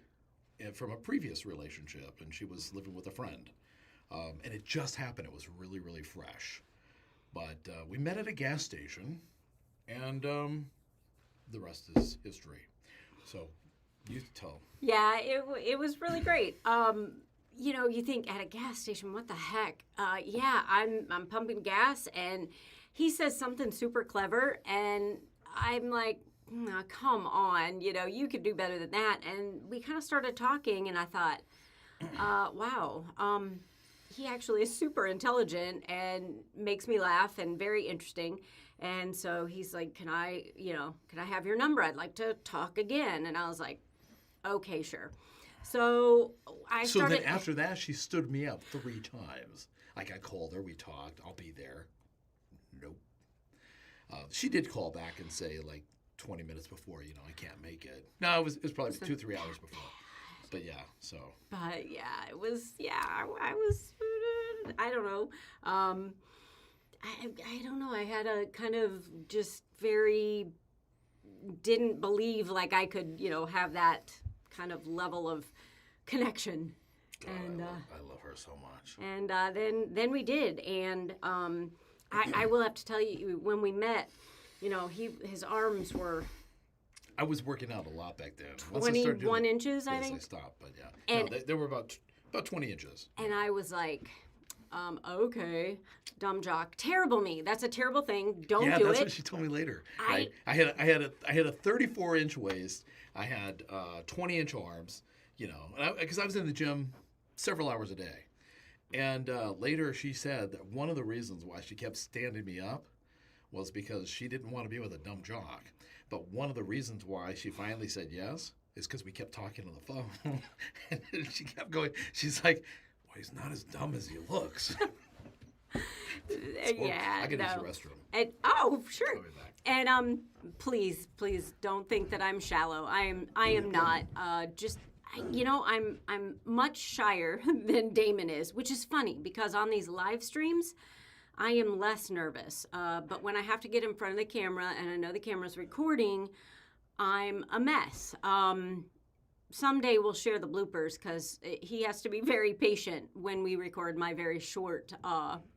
from a previous relationship, and she was living with a friend. And it just happened. It was really, really fresh. But we met at a gas station, and the rest is history. So you tell. Yeah, it was really great. You know, you think at a gas station, what the heck? Yeah, I'm pumping gas, and he says something super clever, and I'm like, come on, you know, you could do better than that. And we kind of started talking, and I thought, wow, he actually is super intelligent and makes me laugh and very interesting. And so he's like, can I have your number? I'd like to talk again. And I was like, okay, sure. So I started. So then after that, she stood me up 3 times. Like I called her, we talked, I'll be there. Nope. She did call back and say like 20 minutes before, I can't make it. No, it was probably 2-3 hours before. But yeah, so. But yeah, it was, I was, I don't know. I don't know. I had a kind of just didn't believe like I could, have that kind of level of connection. And I love her so much. And then we did. And I will have to tell you, when we met, his arms were... I was working out a lot back then. 21 inches, I think. Yes, I stopped, but yeah. And they were about 20 inches. And I was like, okay, dumb jock. Terrible me. That's a terrible thing. Don't do it. Yeah, that's what she told me later. I had a 34-inch waist. I had 20-inch arms, because I was in the gym several hours a day. And later she said that one of the reasons why she kept standing me up was because she didn't want to be with a dumb jock. But one of the reasons why she finally said yes is because we kept talking on the phone. And she kept going. She's like, well, he's not as dumb as he looks. Yeah, I can use the restroom. And, oh, sure. And please don't think that I'm shallow. I am not. I'm much shyer than Damon is, which is funny because on these live streams, I am less nervous. But when I have to get in front of the camera and I know the camera's recording, I'm a mess. Someday we'll share the bloopers because he has to be very patient when we record my very short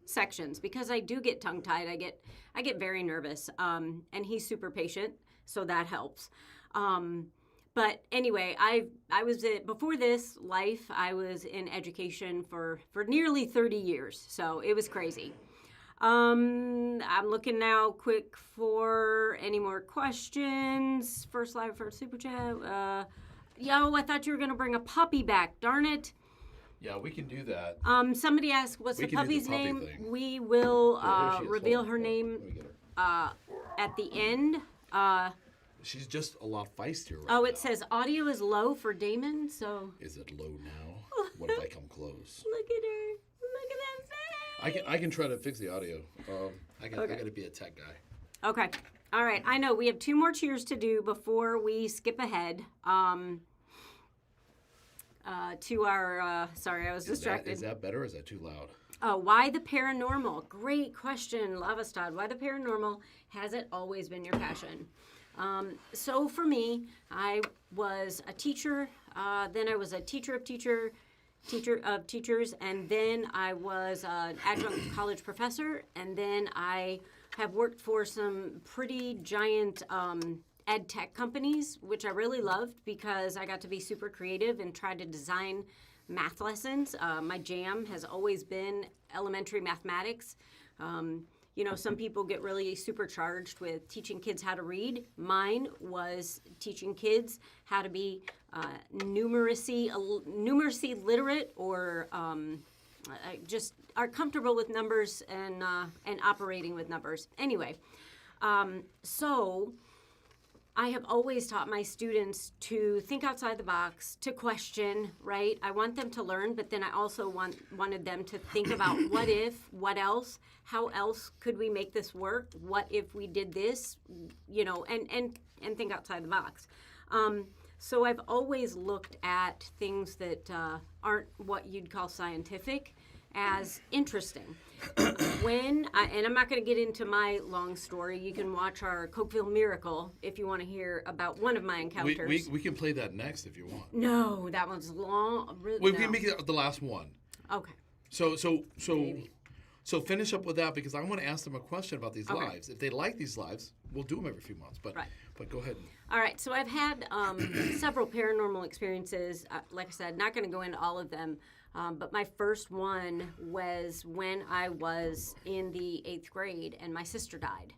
sections because I do get tongue-tied. I get very nervous, and he's super patient, so that helps. But anyway, I was before this life, I was in education for nearly 30 years, so it was crazy. I'm looking now quick for any more questions. First live, first super chat. I thought you were going to bring a puppy back. Darn it. Yeah, we can do that. Somebody asked, what's the puppy's name? Thing. We will reveal her name at the end. She's just a lot feistier right now. It says audio is low for Damon, so... Is it low now? What if I come close? Look at her. Look at that face. I can try to fix the audio. I got to be a tech guy. Okay. All right. I know we have 2 more cheers to do before we skip ahead to our... sorry, I was distracted. Is that better or is that too loud? Oh, why the paranormal? Great question, Lavastad. Why the paranormal? Has it always been your passion? So for me, I was a teacher. Then I was a teacher of teachers, and then I was an adjunct college professor, and then I have worked for some pretty giant ed tech companies, which I really loved because I got to be super creative and try to design math lessons. My jam has always been elementary mathematics. Some people get really supercharged with teaching kids how to read. Mine was teaching kids how to be numeracy literate, or just are comfortable with numbers and operating with numbers. Anyway, so I have always taught my students to think outside the box, to question, right? I want them to learn, but then I also wanted them to think about what if, what else, how else could we make this work? What if we did this, and think outside the box. So I've always looked at things that aren't what you'd call scientific as interesting. And I'm not going to get into my long story. You can watch our Cokeville Miracle if you want to hear about one of my encounters. We can play that next if you want. No, that one's long. We can make it the last one. Okay. So finish up with that, because I want to ask them a question about these Okay. lives. If they like these lives, we'll do them every few months. But go ahead. All right. So I've had several paranormal experiences. Like I said, not going to go into all of them. But my first one was when I was in the 8th grade and my sister died.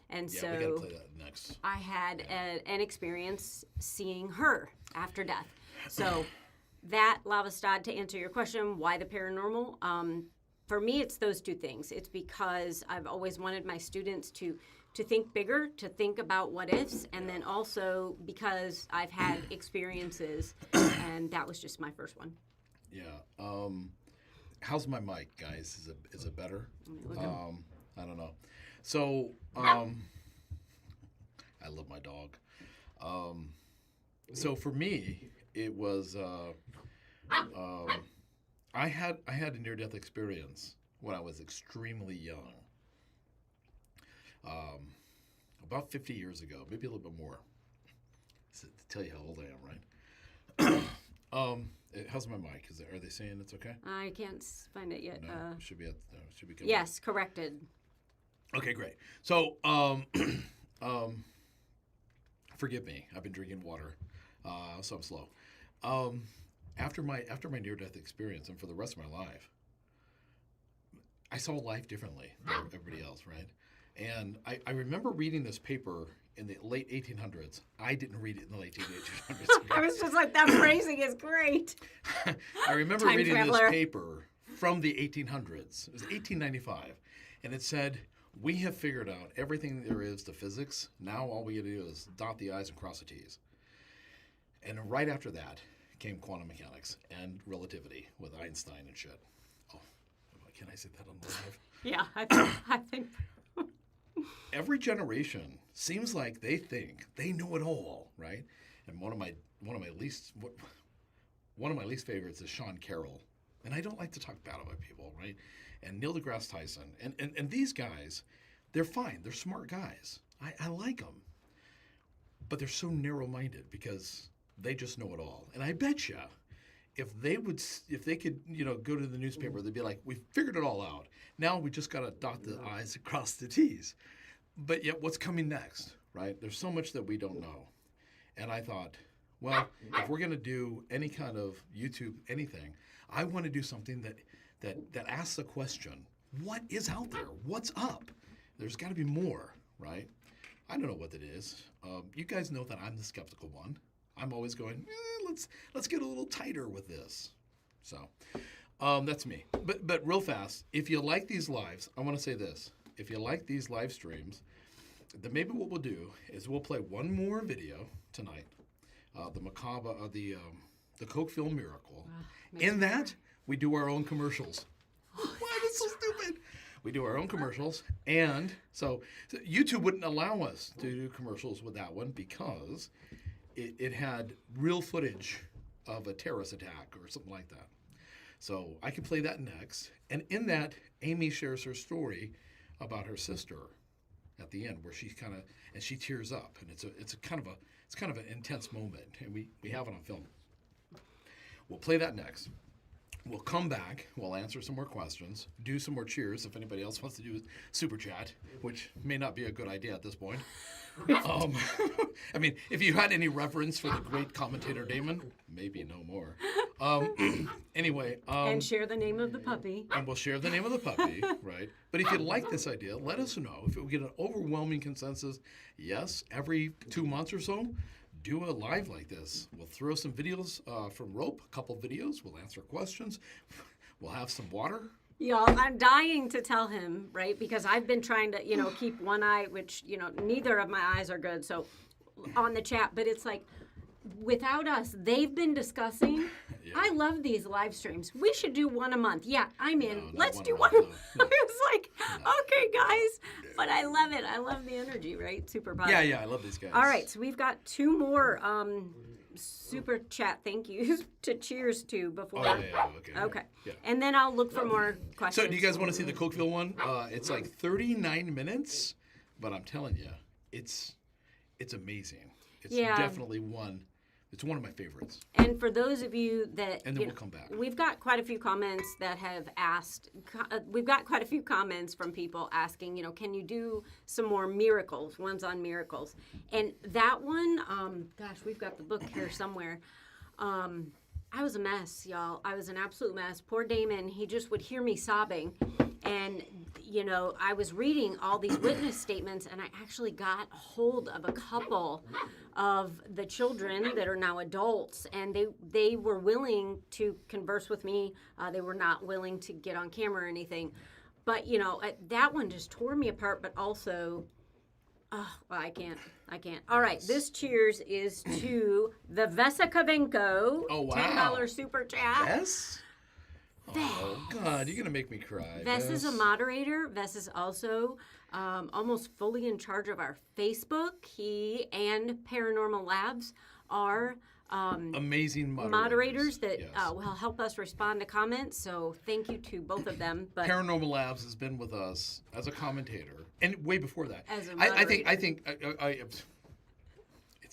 And Yeah, so we got to play that next. I had an experience seeing her after death. So that, Lavastad, to answer your question, why the paranormal? For me, it's those two things. It's because I've always wanted my students to think bigger, to think about what ifs, and then also because I've had experiences, and that was just my first one. Yeah. How's my mic, guys? Is it better? I don't know. So I love my dog. So for me, it was I had a near-death experience when I was extremely young. About 50 years ago, maybe a little bit more. To tell you how old I am, right? How's my mic? Are they saying it's okay? I can't find it yet. No, should be coming. Yes, corrected. Okay, great. So, forgive me. I've been drinking water, so I'm slow. After my near-death experience, and for the rest of my life, I saw life differently than everybody else, right? And I remember reading this paper in the late 1800s. I didn't read it in the late 1800s. I was just like, that phrasing is great. I remember Time reading traveler. this paper from the 1800s. It was 1895, and it said, "We have figured out everything there is to physics. Now all we got to do is dot the I's and cross the T's." And right after that came quantum mechanics and relativity with Einstein and shit. Oh, can I say that on the live? Yeah, I think. Every generation seems like they think they know it all, right? And one of my least favorites is Sean Carroll, and I don't like to talk bad about people, right? And Neil deGrasse Tyson, and these guys, they're fine. They're smart guys. I like them, but they're so narrow-minded because they just know it all. And I bet you, if they could, go to the newspaper, they'd be like, "We figured it all out. Now we just got to dot the I's and cross the T's." But yet, what's coming next, right? There's so much that we don't know. And I thought, well, if we're going to do any kind of YouTube anything, I want to do something that asks the question, what is out there? What's up? There's got to be more, right? I don't know what it is. You guys know that I'm the skeptical one. I'm always going, let's get a little tighter with this. So that's me. But real fast, if you like these lives, I want to say this. If you like these live streams, then maybe what we'll do is we'll play one more video tonight, the Merkabah, the Cokeville Miracle. In that, we do our own commercials. Why? That's so stupid. We do our own commercials, and so YouTube wouldn't allow us to do commercials with that one because it had real footage of a terrorist attack or something like that. So I can play that next, and in that, Amy shares her story about her sister at the end, where she tears up, and it's kind of an intense moment, and we have it on film. We'll play that next. We'll come back. We'll answer some more questions, do some more cheers if anybody else wants to do super chat, which may not be a good idea at this point. I mean, if you had any reference for the great commentator Damon, maybe no more. Anyway. And share the name of the puppy. And we'll share the name of the puppy, right? But if you like this idea, let us know. If we get an overwhelming consensus, yes, every 2 months or so, do a live like this. We'll throw some videos from Rope, a couple videos. We'll answer questions. We'll have some water. Y'all, I'm dying to tell him, right? Because I've been trying to, keep one eye, which, neither of my eyes are good. So on the chat, but it's like, without us, they've been discussing. Yeah. I love these live streams. We should do one a month. Yeah, I'm in. Let's do one a month. No. I was like, okay, guys. But I love it. I love the energy, right? Super positive. Yeah, I love these guys. All right, so we've got two more super chat thank yous to cheers to before. Oh, yeah, okay. Okay. Yeah. And then I'll look for more questions. So, do you guys want to see the Cokeville one? It's like 39 minutes, but I'm telling you, it's amazing. It's definitely one. It's one of my favorites. And for those of you that... And then we'll come back. We've got quite a few comments that have asked... We've got quite a few comments from people asking, can you do some more miracles, ones on miracles? And that one, gosh, we've got the book here somewhere. I was a mess, y'all. I was an absolute mess. Poor Damon, he just would hear me sobbing. And, I was reading all these witness statements, and I actually got a hold of a couple of the children that are now adults, and they were willing to converse with me. They were not willing to get on camera or anything. But, that one just tore me apart, but also, I can't. All right, this cheers is to the Vesikovenko. Oh, wow. $10 super chat. Yes? Oh, God, you're going to make me cry. Vess is a moderator. Vess is also almost fully in charge of our Facebook. He and Paranormal Labs are amazing moderators that will help us respond to comments. So thank you to both of them. But Paranormal Labs has been with us as a commentator, and way before that. As a moderator. I think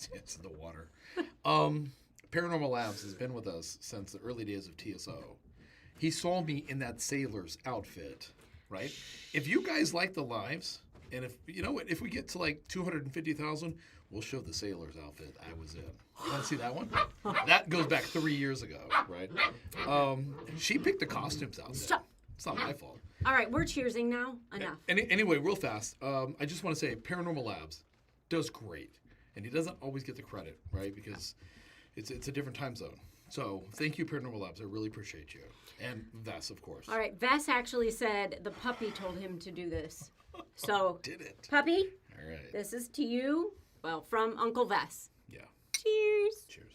it's the water. Paranormal Labs has been with us since the early days of TSO. He saw me in that sailor's outfit, right? If you guys like the lives, and if we get to like 250,000, we'll show the sailor's outfit I was in. You want to see that one? That goes back 3 years ago, right? She picked the costumes out there. Stop. It's not my fault. All right, we're cheersing now. Enough. Anyway, real fast, I just want to say Paranormal Labs does great, and he doesn't always get the credit, right? Because it's a different time zone. So thank you, Paranormal Labs. I really appreciate you. And Vess, of course. All right, Vess actually said the puppy told him to do this. So, did it? Puppy, all right. This is to you, well, from Uncle Vess. Yeah. Cheers. Cheers.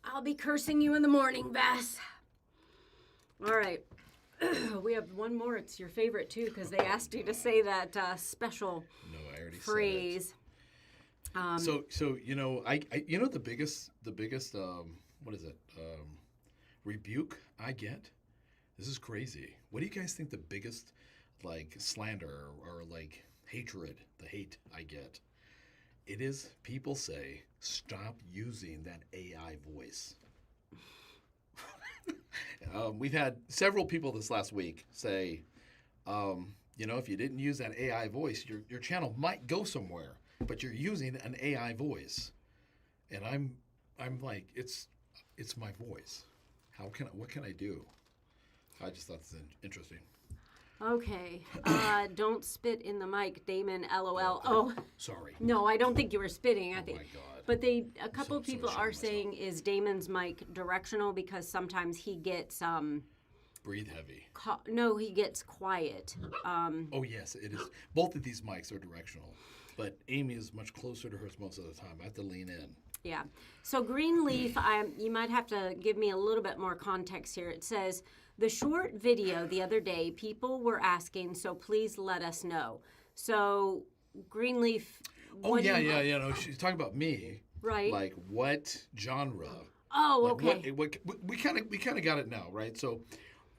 I'll be cursing you in the morning, Vess. All right. We have one more. It's your favorite, too, because they asked you to say that special phrase. So I the biggest what is it? Rebuke I get. This is crazy. What do you guys think the biggest slander or hatred, the hate I get? It is people say, stop using that AI voice. We've had several people this last week say, if you didn't use that AI voice, your channel might go somewhere, but you're using an AI voice. And I'm like, it's my voice. What can I do? I just thought this was interesting. Okay. Don't spit in the mic, Damon, LOL. Oh. Sorry. No, I don't think you were spitting. I think. My God. But a couple of people are saying, is Damon's mic directional? Because sometimes he gets... breathe heavy. No, he gets quiet. Oh, yes, it is. Both of these mics are directional. But Amy is much closer to hers most of the time. I have to lean in. Yeah. So Greenleaf, you might have to give me a little bit more context here. It says, the short video the other day, people were asking, so please let us know. So Greenleaf... Oh, yeah. No, she's talking about me. Right. Like what genre? Oh, okay. We kind of got it now, right? So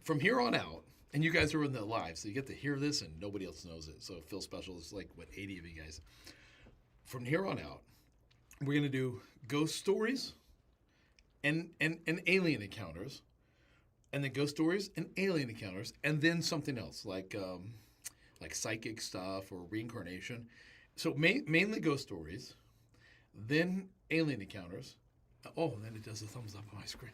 from here on out, and you guys are in the live, so you get to hear this, and nobody else knows it. So Phil Special is 80 of you guys. From here on out, we're gonna do ghost stories, and alien encounters, and then ghost stories and alien encounters, and then something else like psychic stuff or reincarnation. So mainly ghost stories, then alien encounters. Oh, and then it does a thumbs up on my screen.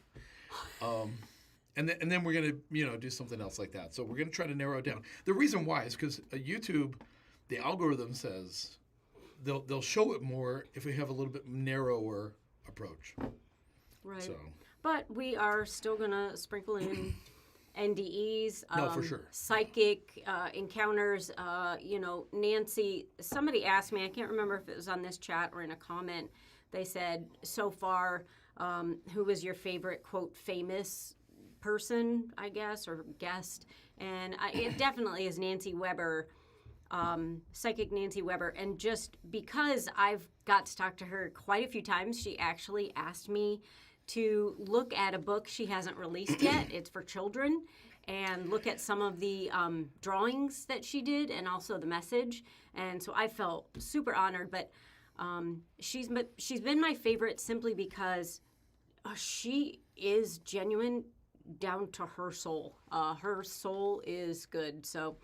And then we're gonna do something else like that. So we're gonna try to narrow it down. The reason why is because YouTube, the algorithm says they'll show it more if we have a little bit narrower approach. Right. So. But we are still gonna sprinkle in NDEs, no, for sure. Psychic encounters. Nancy, somebody asked me, I can't remember if it was on this chat or in a comment, they said, so far, who was your favorite, quote, famous person, I guess, or guest. And it definitely is Nancy Weber, psychic Nancy Weber. And just because I've got to talk to her quite a few times, she actually asked me to look at a book she hasn't released yet. It's for children. And look at some of the drawings that she did and also the message. And so I felt super honored. But she's been my favorite simply because she is genuine down to her soul. Her soul is good. So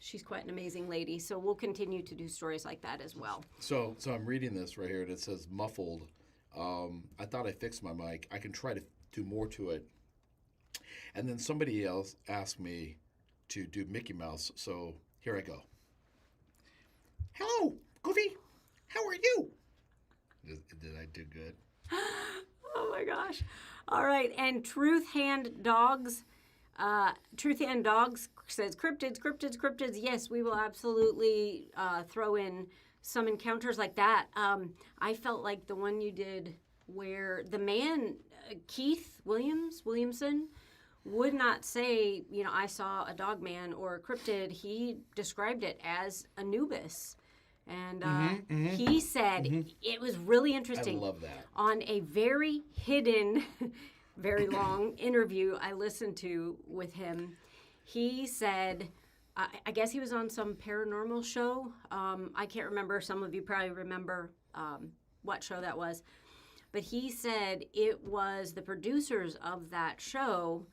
she's quite an amazing lady. So we'll continue to do stories like that as well. So I'm reading this right here, and it says muffled. I thought I fixed my mic. I can try to do more to it. And then somebody else asked me to do Mickey Mouse, so here I go. Hello, Goofy. How are you? Did I do good? Oh my gosh. All right, and Truth Hand Dogs says cryptids. Yes, we will absolutely throw in some encounters like that. I felt like the one you did where the man, Keith Williamson, would not say, I saw a dog man or a cryptid. He described it as Anubis. And he said it was really interesting. I love that. On a very hidden, very long interview I listened to with him, he said, I guess he was on some paranormal show. I can't remember. Some of you probably remember what show that was. But he said it was the producers of that show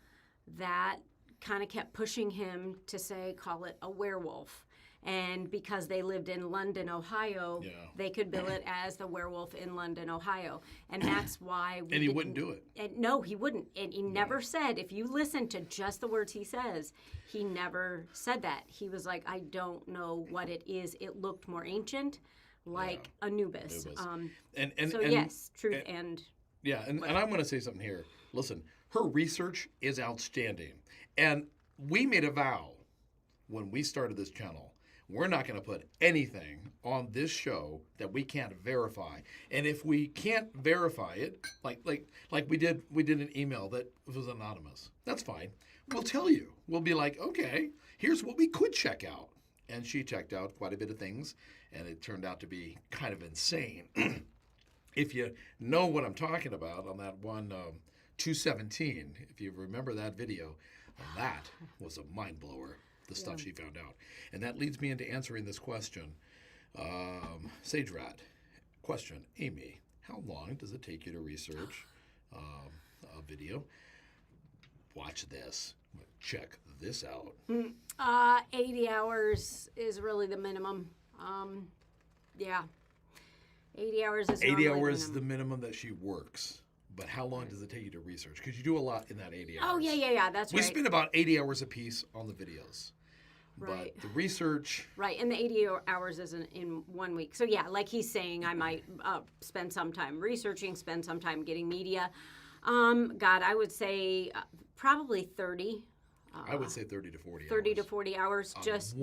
that kind of kept pushing him to say, call it a werewolf. And because they lived in London, Ohio, they could bill it as the werewolf in London, Ohio. And that's why we And he wouldn't do it. And no, he wouldn't. And he never said, if you listen to just the words he says, he never said that. He was like, I don't know what it is. It looked more ancient, like Anubis. And yes, truth and... Yeah, and I'm going to say something here. Listen, her research is outstanding. And we made a vow when we started this channel. We're not going to put anything on this show that we can't verify. And if we can't verify it, like we did an email that was anonymous. That's fine. We'll tell you. We'll be like, okay, here's what we could check out. And she checked out quite a bit of things, and it turned out to be kind of insane. If you know what I'm talking about on that one 217, if you remember that video, that was a mind blower. The stuff she found out. And that leads me into answering this question. Sage Rat, question, Amy, how long does it take you to research a video? Watch this. Check this out. 80 hours is really the minimum. 80 hours is 80 hours is the minimum that she works. But how long does it take you to research? Because you do a lot in that 80 hours. Oh, yeah, that's right. We spend about 80 hours apiece on the videos. Right. But the research... Right, and the 80 hours isn't in 1 week. So, yeah, like he's saying, I might spend some time researching, spend some time getting media. I would say probably 30. I would say 30 to 40 hours. 30 to 40 hours, just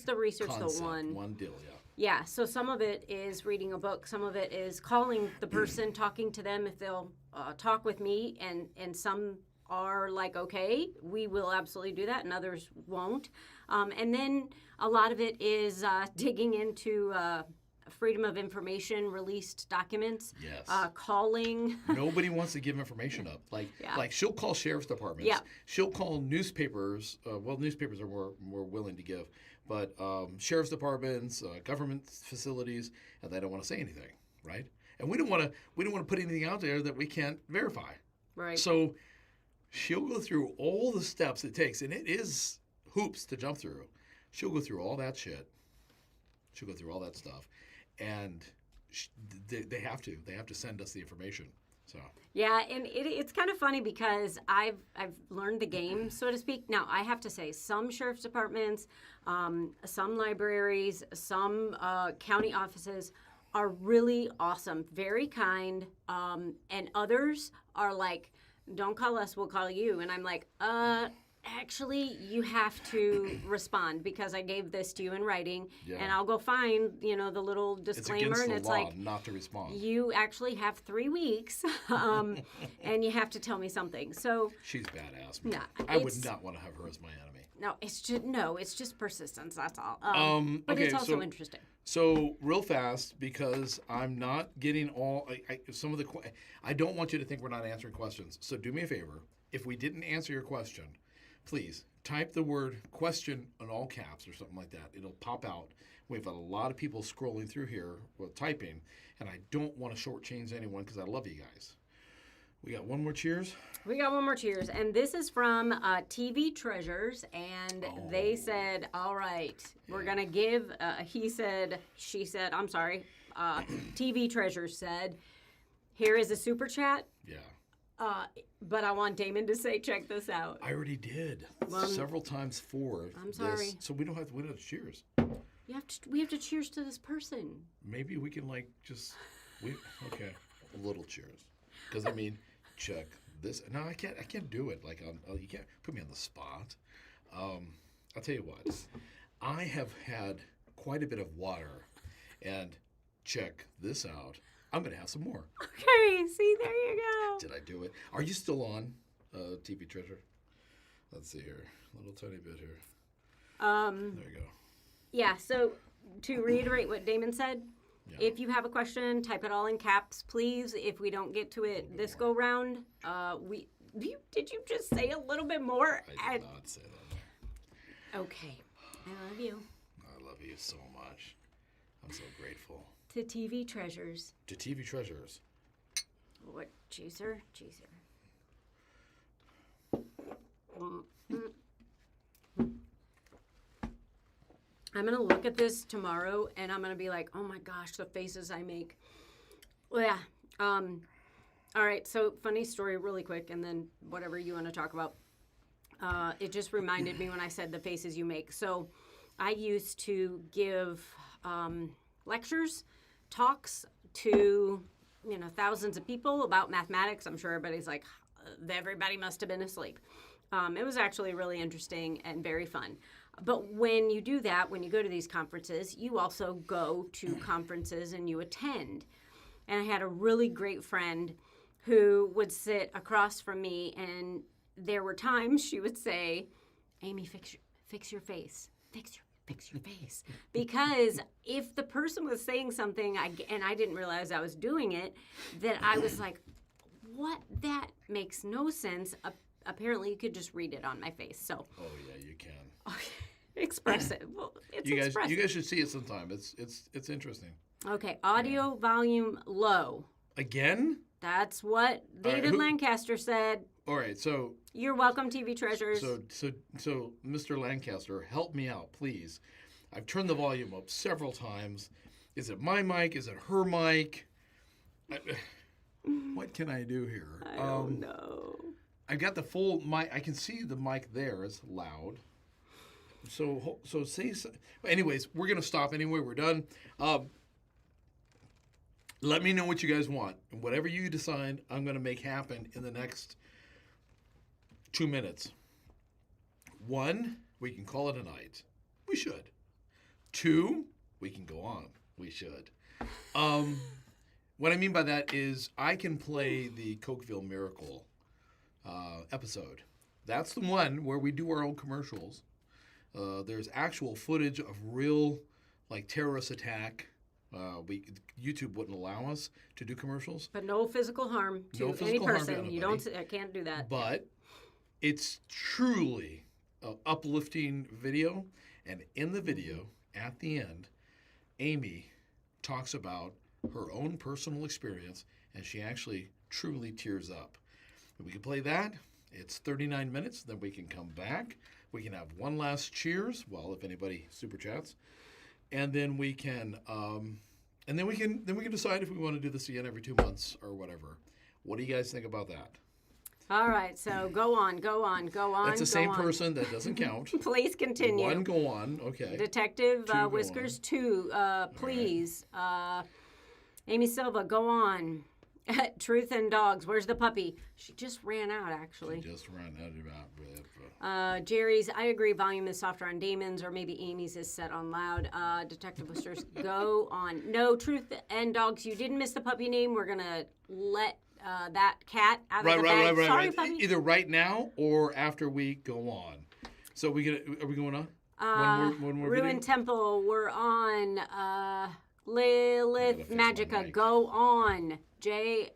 the research, concept, the one. One deal, Yeah, so some of it is reading a book. Some of it is calling the person, talking to them if they'll talk with me. And some are like, okay, we will absolutely do that, and others won't. And then a lot of it is digging into freedom of information, released documents, calling. Nobody wants to give information up. Like she'll call sheriff's departments. Yeah. She'll call newspapers. Newspapers are more willing to give. But sheriff's departments, government facilities, and they don't want to say anything, right? And we don't want to put anything out there that we can't verify. Right. So she'll go through all the steps it takes, and it is hoops to jump through. She'll go through all that shit. She'll go through all that stuff, and they have to send us the information. So. Yeah, and it's kind of funny because I've learned the game, so to speak. Now, I have to say, some sheriff's departments, some libraries, some county offices are really awesome, very kind, and others are like, don't call us, we'll call you. And I'm like, Actually, you have to respond because I gave this to you in writing, Yeah. and I'll go find, the little disclaimer, it's against and the it's law like, not to respond. you actually have 3 weeks, and you have to tell me something. So, She's badass. Nah, I would it's- not want to have her as my enemy. it's just persistence. That's all. But okay, it's also so- interesting. So real fast, because I'm not getting all some of the. I don't want you to think we're not answering questions. So do me a favor. If we didn't answer your question, please type the word question in all caps or something like that. It'll pop out. We have a lot of people scrolling through here with typing, and I don't want to shortchange anyone because I love you guys. We got one more cheers. We got one more cheers, and this is from TV Treasures, and they said, all right, we're going to give, he said, she said, I'm sorry, TV Treasures said, here is a super chat, Yeah. but I want Damon to say, check this out. I already did several times for I'm this, sorry. so we don't have to cheers. We have to cheers to this person. Maybe we can okay, a little cheers, because check this. No, I can't do it. You can't put me on the spot. I'll tell you what. I have had quite a bit of water, and check this out. I'm gonna have some more. Okay, see, there you go. Did I do it? Are you still on TV Treasure? Let's see here, a little tiny bit here. There you go. Yeah, so to reiterate what Damon said, Yeah. if you have a question, type it all in caps, please. If we don't get to it this go round, did you just say a little bit more? I did not say that. Okay, I love you. I love you so much. I'm so grateful. To TV Treasures. To TV Treasures. What, chaser? Chaser. I'm going to look at this tomorrow, and I'm going to be like, oh my gosh, the faces I make. Well, yeah. All right, so funny story really quick, and then whatever you want to talk about. It just reminded me when I said the faces you make. So I used to give lectures, talks to, thousands of people about mathematics. I'm sure everybody's like, everybody must have been asleep. It was actually really interesting and very fun. But when you do that, when you go to these conferences, you also go to conferences and you attend. And I had a really great friend who would sit across from me, and there were times she would say, Amy, fix your face. Fix your face. Because if the person was saying something, and I didn't realize I was doing it, that I was like, what? That makes no sense. Apparently, you could just read it on my face. So. Oh yeah, you can. Express it. Well, it's you expressive. guys should see it sometime. It's interesting. Okay, audio volume low. Again? That's what David Lancaster said. All right, so You're welcome, TV Treasures. so Mr. Lancaster, help me out, please. I've turned the volume up several times. Is it my mic? Is it her mic? What can I do here? I don't know. I've got the full mic. I can see the mic there is loud. So say so. Anyways, we're gonna stop anyway. We're done. Let me know what you guys want, and whatever you decide, I'm gonna make happen in the next 2 minutes. 1, we can call it a night. We should. 2, we can go on. We should. What I mean by that is I can play the Cokeville Miracle episode. That's the one where we do our own commercials. There's actual footage of real, terrorist attack. YouTube wouldn't allow us to do commercials. But no physical harm to any person. You can't do that. But it's truly an uplifting video. And in the video, at the end, Amy talks about her own personal experience, and she actually truly tears up. If we can play that, it's 39 minutes. Then we can come back. We can have one last cheers. Well, if anybody super chats. And then we can, decide if we want to do this again every 2 months or whatever. What do you guys think about that? All right, so go on. That's the same person. That doesn't count. Please continue. 1, go on. Okay. Detective 2, Whiskers 2, please. Amy Silva, go on. Truth and dogs. Where's the puppy? She just ran out, actually. She just ran out. Jerry's, I agree, volume is softer on Damon's, or maybe Amy's is set on loud. Detective Whisters, go on. No, Truth and dogs, you didn't miss the puppy name. We're going to let that cat out of the bag. Sorry, puppy. Either right now or after we go on. So are we going on? One more Ruin video? Temple, we're on. Lilith Magica, go on. Jay,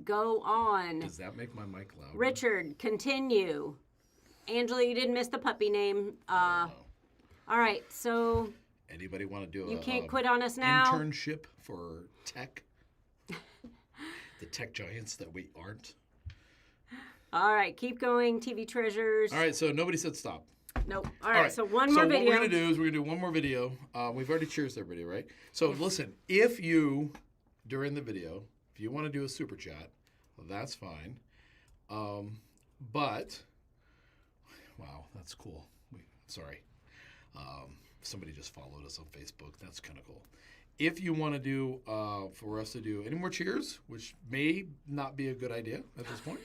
go on. Does that make my mic louder? Richard, continue. Angela, you didn't miss the puppy name. All right, so. Anybody want to do you can't quit on us now? Internship for tech? The tech giants that we aren't. All right, keep going. TV treasures. All right, so nobody said stop. Nope. All right, so one more video. So what we're going to do is we're going to do one more video. We've already cheers everybody, right? So listen, if you, during the video, if you want to do a super chat, well, that's fine. But, wow, that's cool. Sorry. Somebody just followed us on Facebook. That's kind of cool. If you want to do, for us to do any more cheers, which may not be a good idea at this point,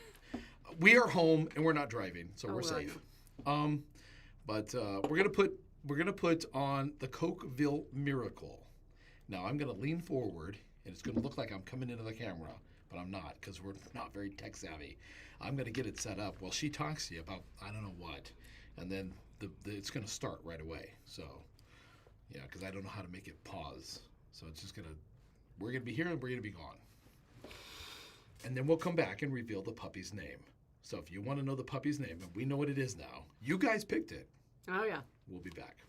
we are home and we're not driving, so we're safe. But we're gonna put on the Cokeville Miracle. Now I'm gonna lean forward, and it's gonna look like I'm coming into the camera, but I'm not because we're not very tech savvy. I'm gonna get it set up while she talks to you about I don't know what, and then it's gonna start right away. So yeah, because I don't know how to make it pause. So it's just we're gonna be here and we're gonna be gone, and then we'll come back and reveal the puppy's name. So if you want to know the puppy's name, and we know what it is now, you guys picked it. Oh, yeah. We'll be back.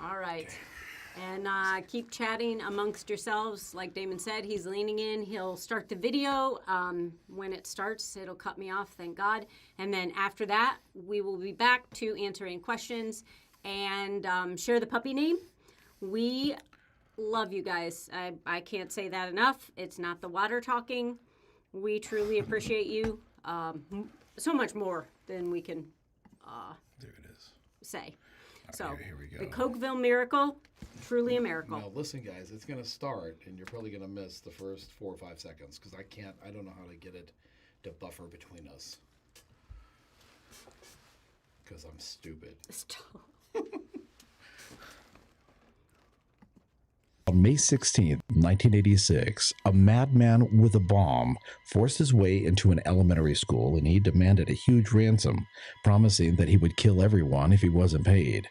All right. Okay. And keep chatting amongst yourselves. Like Damon said, he's leaning in. He'll start the video. When it starts, it'll cut me off, thank God. And then after that, we will be back to answering questions and share the puppy name. We love you guys. I can't say that enough. It's not the water talking. We truly appreciate you. So much more than we can there it is. say. Right, so here we go. The Cokeville Miracle, truly a miracle. Now listen, guys, it's going to start, and you're probably going to miss the first 4 or 5 seconds because I don't know how to get it to buffer between us because I'm stupid. Stop. On May 16, 1986, a madman with a bomb forced his way into an elementary school, and he demanded a huge ransom, promising that he would kill everyone if he wasn't paid.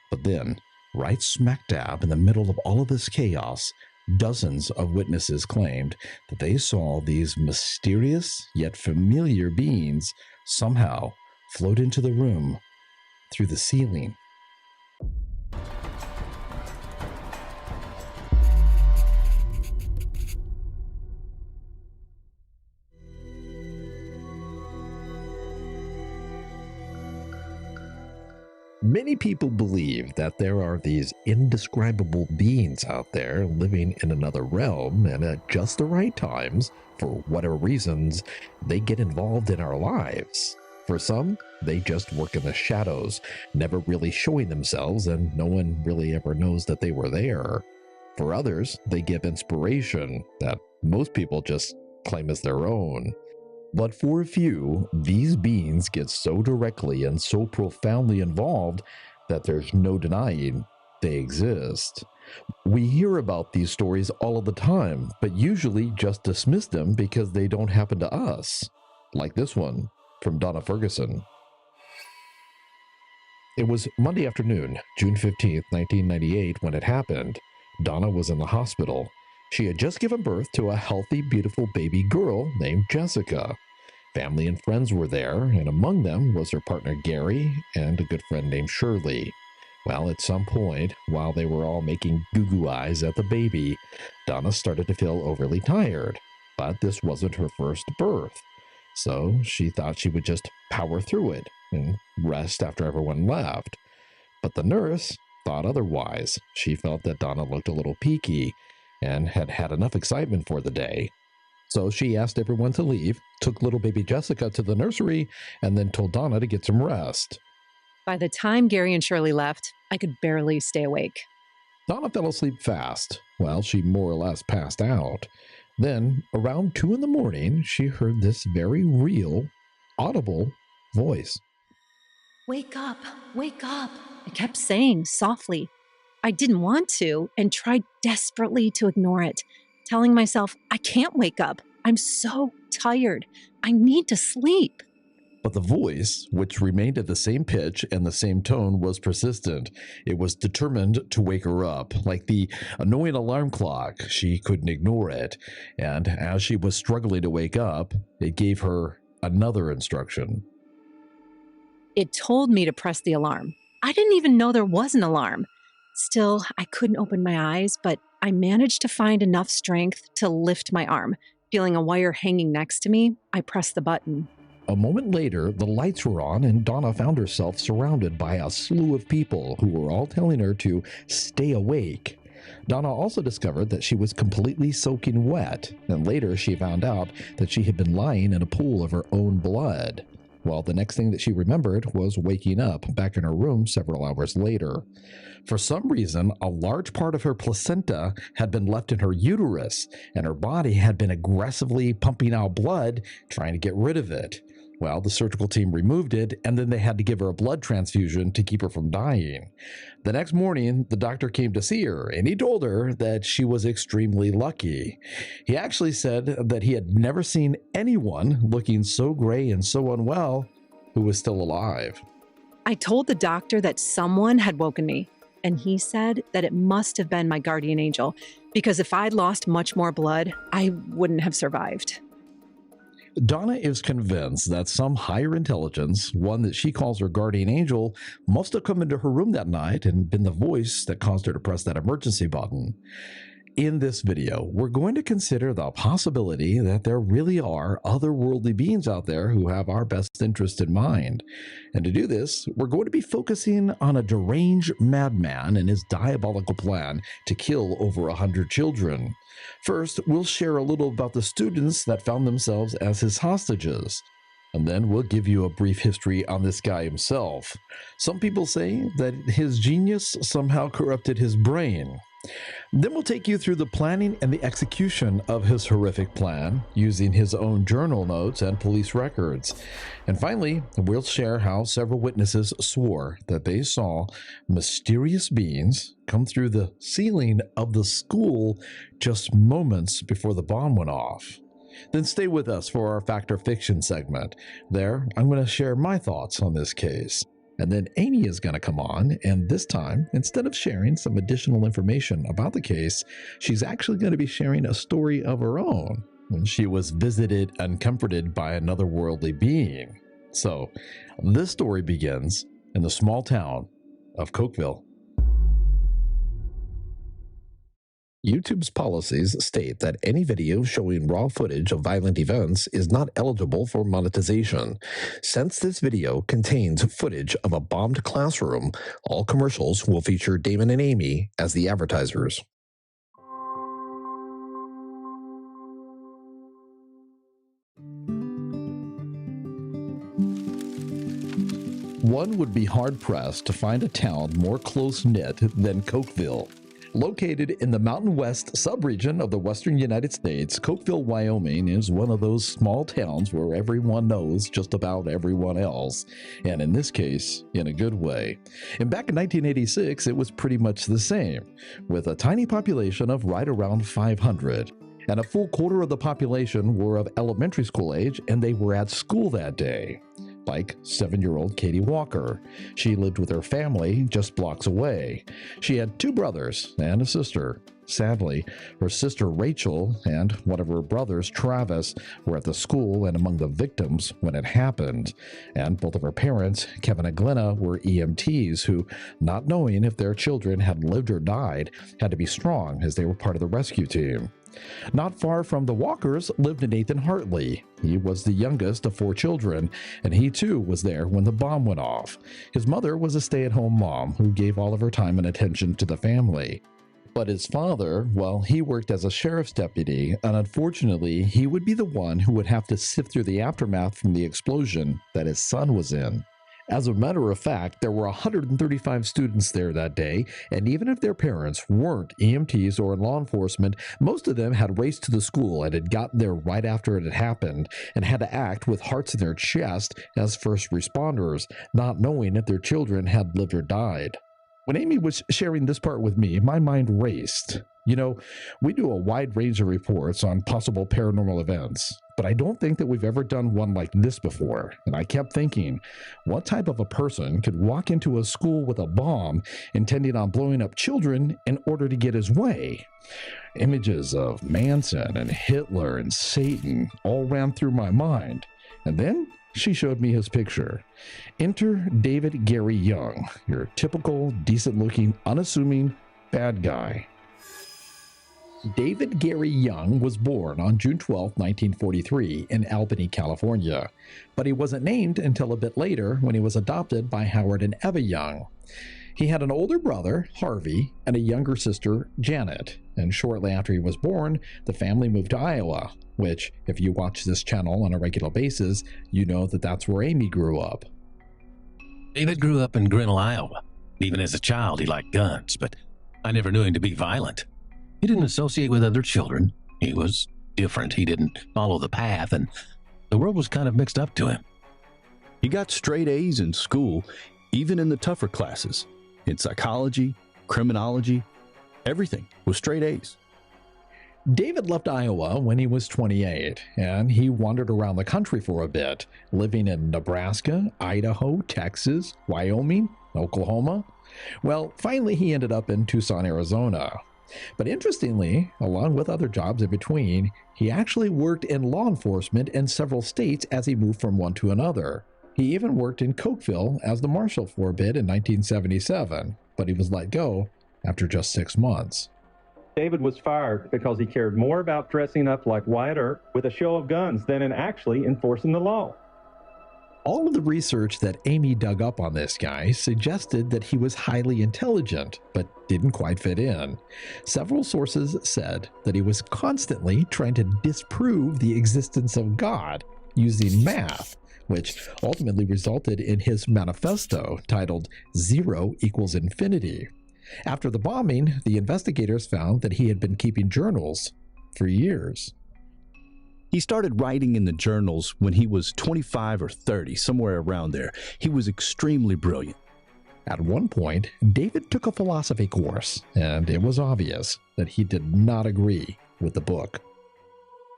But then, right smack dab in the middle of all of this chaos, dozens of witnesses claimed that they saw these mysterious yet familiar beings somehow float into the room through the ceiling. Many people believe that there are these indescribable beings out there living in another realm, and at just the right times, for whatever reasons, they get involved in our lives. For some, they just work in the shadows, never really showing themselves, and no one really ever knows that they were there. For others, they give inspiration that most people just claim as their own. But for a few, these beings get so directly and so profoundly involved that there's no denying they exist. We hear about these stories all of the time, but usually just dismiss them because they don't happen to us. Like this one from Donna Ferguson. It was Monday afternoon, June 15th, 1998, when it happened. Donna was in the hospital. She had just given birth to a healthy, beautiful baby girl named Jessica. Family and friends were there, and among them was her partner Gary and a good friend named Shirley. Well, at some point, while they were all making goo-goo eyes at the baby, Donna started to feel overly tired. But this wasn't her first birth, so she thought she would just power through it and rest after everyone left. But the nurse thought otherwise. She felt that Donna looked a little peaky and had had enough excitement for the day. So she asked everyone to leave, took little baby Jessica to the nursery, and then told Donna to get some rest. By the time Gary and Shirley left, I could barely stay awake. Donna fell asleep fast. Well, she more or less passed out. Then, around 2 in the morning, she heard this very real, audible voice. Wake up, wake up. I kept saying softly. I didn't want to and tried desperately to ignore it, telling myself, I can't wake up. I'm so tired. I need to sleep. But the voice, which remained at the same pitch and the same tone, was persistent. It was determined to wake her up. Like the annoying alarm clock, she couldn't ignore it. And as she was struggling to wake up, it gave her another instruction. It told me to press the alarm. I didn't even know there was an alarm. Still, I couldn't open my eyes, but I managed to find enough strength to lift my arm. Feeling a wire hanging next to me, I pressed the button. A moment later, the lights were on and Donna found herself surrounded by a slew of people who were all telling her to stay awake. Donna also discovered that she was completely soaking wet, and later she found out that she had been lying in a pool of her own blood. Well, the next thing that she remembered was waking up back in her room several hours later. For some reason, a large part of her placenta had been left in her uterus, and her body had been aggressively pumping out blood, trying to get rid of it. Well, the surgical team removed it, and then they had to give her a blood transfusion to keep her from dying. The next morning, the doctor came to see her, and he told her that she was extremely lucky. He actually said that he had never seen anyone looking so gray and so unwell who was still alive. I told the doctor that someone had woken me, and he said that it must have been my guardian angel, because if I'd lost much more blood, I wouldn't have survived. Donna is convinced that some higher intelligence, one that she calls her guardian angel, must have come into her room that night and been the voice that caused her to press that emergency button. In this video, we're going to consider the possibility that there really are otherworldly beings out there who have our best interest in mind. And to do this, we're going to be focusing on a deranged madman and his diabolical plan to kill over 100 children. First, we'll share a little about the students that found themselves as his hostages. And then we'll give you a brief history on this guy himself. Some people say that his genius somehow corrupted his brain. Then we'll take you through the planning and the execution of his horrific plan, using his own journal notes and police records. And finally, we'll share how several witnesses swore that they saw mysterious beings come through the ceiling of the school just moments before the bomb went off. Then stay with us for our Fact or Fiction segment. There, I'm going to share my thoughts on this case. And then Amy is going to come on, and this time, instead of sharing some additional information about the case, she's actually going to be sharing a story of her own when she was visited and comforted by another worldly being. So, this story begins in the small town of Cokeville. YouTube's policies state that any video showing raw footage of violent events is not eligible for monetization. Since this video contains footage of a bombed classroom, all commercials will feature Damon and Amy as the advertisers. One would be hard-pressed to find a town more close-knit than Cokeville. Located in the Mountain West subregion of the western United States, Cokeville, Wyoming is one of those small towns where everyone knows just about everyone else, and in this case, in a good way. And back in 1986, it was pretty much the same, with a tiny population of right around 500. And a full quarter of the population were of elementary school age, and they were at school that day. Like 7-year-old Katie Walker. She lived with her family just blocks away. She had 2 brothers and a sister. Sadly, her sister Rachel and one of her brothers, Travis, were at the school and among the victims when it happened. And both of her parents, Kevin and Glenna, were EMTs who, not knowing if their children had lived or died, had to be strong as they were part of the rescue team. Not far from the Walkers lived Nathan Hartley. He was the youngest of 4 children, and he too was there when the bomb went off. His mother was a stay-at-home mom who gave all of her time and attention to the family. But his father, well, he worked as a sheriff's deputy, and unfortunately, he would be the one who would have to sift through the aftermath from the explosion that his son was in. As a matter of fact, there were 135 students there that day, and even if their parents weren't EMTs or in law enforcement, most of them had raced to the school and had gotten there right after it had happened and had to act with hearts in their chest as first responders, not knowing if their children had lived or died. When Amy was sharing this part with me, my mind raced. You know, we do a wide range of reports on possible paranormal events, but I don't think that we've ever done one like this before. And I kept thinking, what type of a person could walk into a school with a bomb intending on blowing up children in order to get his way? Images of Manson and Hitler and Satan all ran through my mind. And then she showed me his picture. Enter David Gary Young, your typical, decent-looking, unassuming bad guy. David Gary Young was born on June 12, 1943 in Albany, California, but he wasn't named until a bit later when he was adopted by Howard and Eva Young. He had an older brother, Harvey, and a younger sister, Janet, and shortly after he was born, the family moved to Iowa, which, if you watch this channel on a regular basis, you know that that's where Amy grew up. David grew up in Grinnell, Iowa. Even as a child, he liked guns, but I never knew him to be violent. He didn't associate with other children. He was different. He didn't follow the path, and the world was kind of mixed up to him. He got straight A's in school, even in the tougher classes. In psychology, criminology, everything was straight A's. David left Iowa when he was 28, and he wandered around the country for a bit, living in Nebraska, Idaho, Texas, Wyoming, Oklahoma. Well, finally he ended up in Tucson, Arizona. But interestingly, along with other jobs in between, he actually worked in law enforcement in several states as he moved from one to another. He even worked in Cokeville as the marshal for a bit in 1977, but he was let go after just 6 months. David was fired because he cared more about dressing up like Wyatt Earp with a show of guns than in actually enforcing the law. All of the research that Amy dug up on this guy suggested that he was highly intelligent, but didn't quite fit in. Several sources said that he was constantly trying to disprove the existence of God using math, which ultimately resulted in his manifesto titled 0 = Infinity. After the bombing, the investigators found that he had been keeping journals for years. He started writing in the journals when he was 25 or 30, somewhere around there. He was extremely brilliant. At one point, David took a philosophy course, and it was obvious that he did not agree with the book.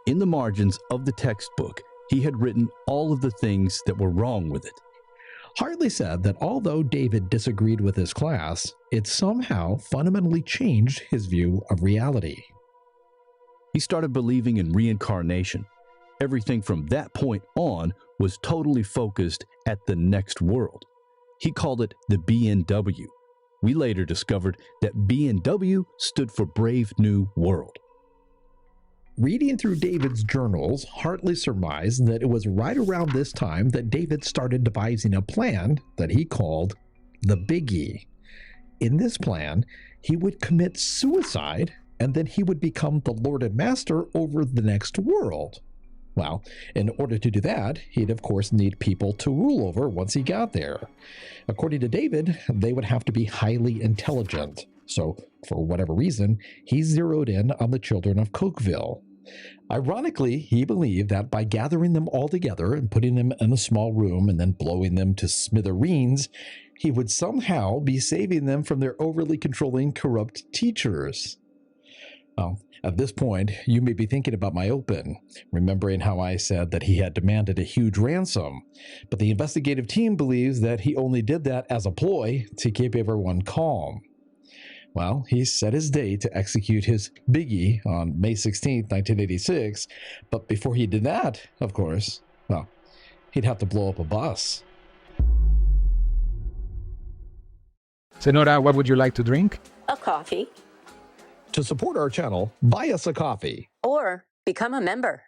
In the margins of the textbook, he had written all of the things that were wrong with it. Hartley said that although David disagreed with his class, it somehow fundamentally changed his view of reality. He started believing in reincarnation. Everything from that point on was totally focused at the next world. He called it the BNW. We later discovered that BNW stood for Brave New World. Reading through David's journals, Hartley surmised that it was right around this time that David started devising a plan that he called the Biggie. In this plan, he would commit suicide, and then he would become the Lord and Master over the next world. Well, in order to do that, he'd of course need people to rule over once he got there. According to David, they would have to be highly intelligent. So, for whatever reason, he zeroed in on the children of Cokeville. Ironically, he believed that by gathering them all together and putting them in a small room and then blowing them to smithereens, he would somehow be saving them from their overly controlling, corrupt teachers. Well, at this point, you may be thinking about my open, remembering how I said that he had demanded a huge ransom, but the investigative team believes that he only did that as a ploy to keep everyone calm. Well, he set his date to execute his biggie on May 16, 1986, but before he did that, of course, well, he'd have to blow up a bus. Senora, what would you like to drink? A coffee. To support our channel, buy us a coffee. Or become a member.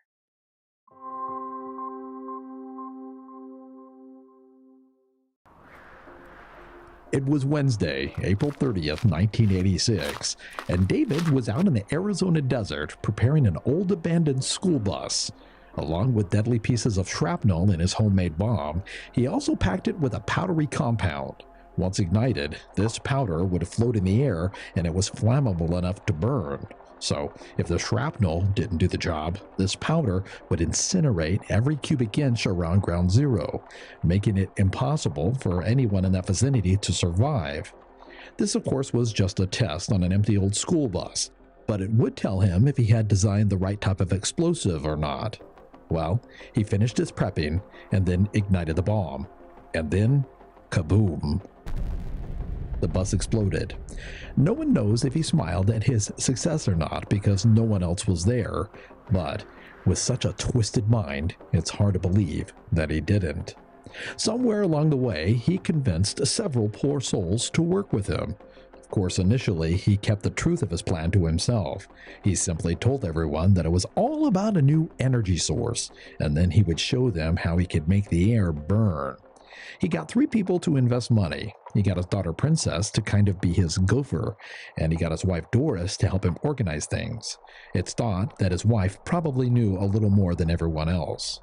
It was Wednesday, April 30th, 1986, and David was out in the Arizona desert preparing an old abandoned school bus. Along with deadly pieces of shrapnel in his homemade bomb, he also packed it with a powdery compound. Once ignited, this powder would float in the air and it was flammable enough to burn. So, if the shrapnel didn't do the job, this powder would incinerate every cubic inch around ground zero, making it impossible for anyone in that vicinity to survive. This, of course, was just a test on an empty old school bus, but it would tell him if he had designed the right type of explosive or not. Well, he finished his prepping and then ignited the bomb. And then, kaboom. The bus exploded. No one knows if he smiled at his success or not because no one else was there, but with such a twisted mind, it's hard to believe that he didn't. Somewhere along the way, he convinced several poor souls to work with him. Of course, initially, he kept the truth of his plan to himself. He simply told everyone that it was all about a new energy source, and then he would show them how he could make the air burn. He got 3 people to invest money. He got his daughter Princess to kind of be his gopher, and he got his wife Doris to help him organize things. It's thought that his wife probably knew a little more than everyone else.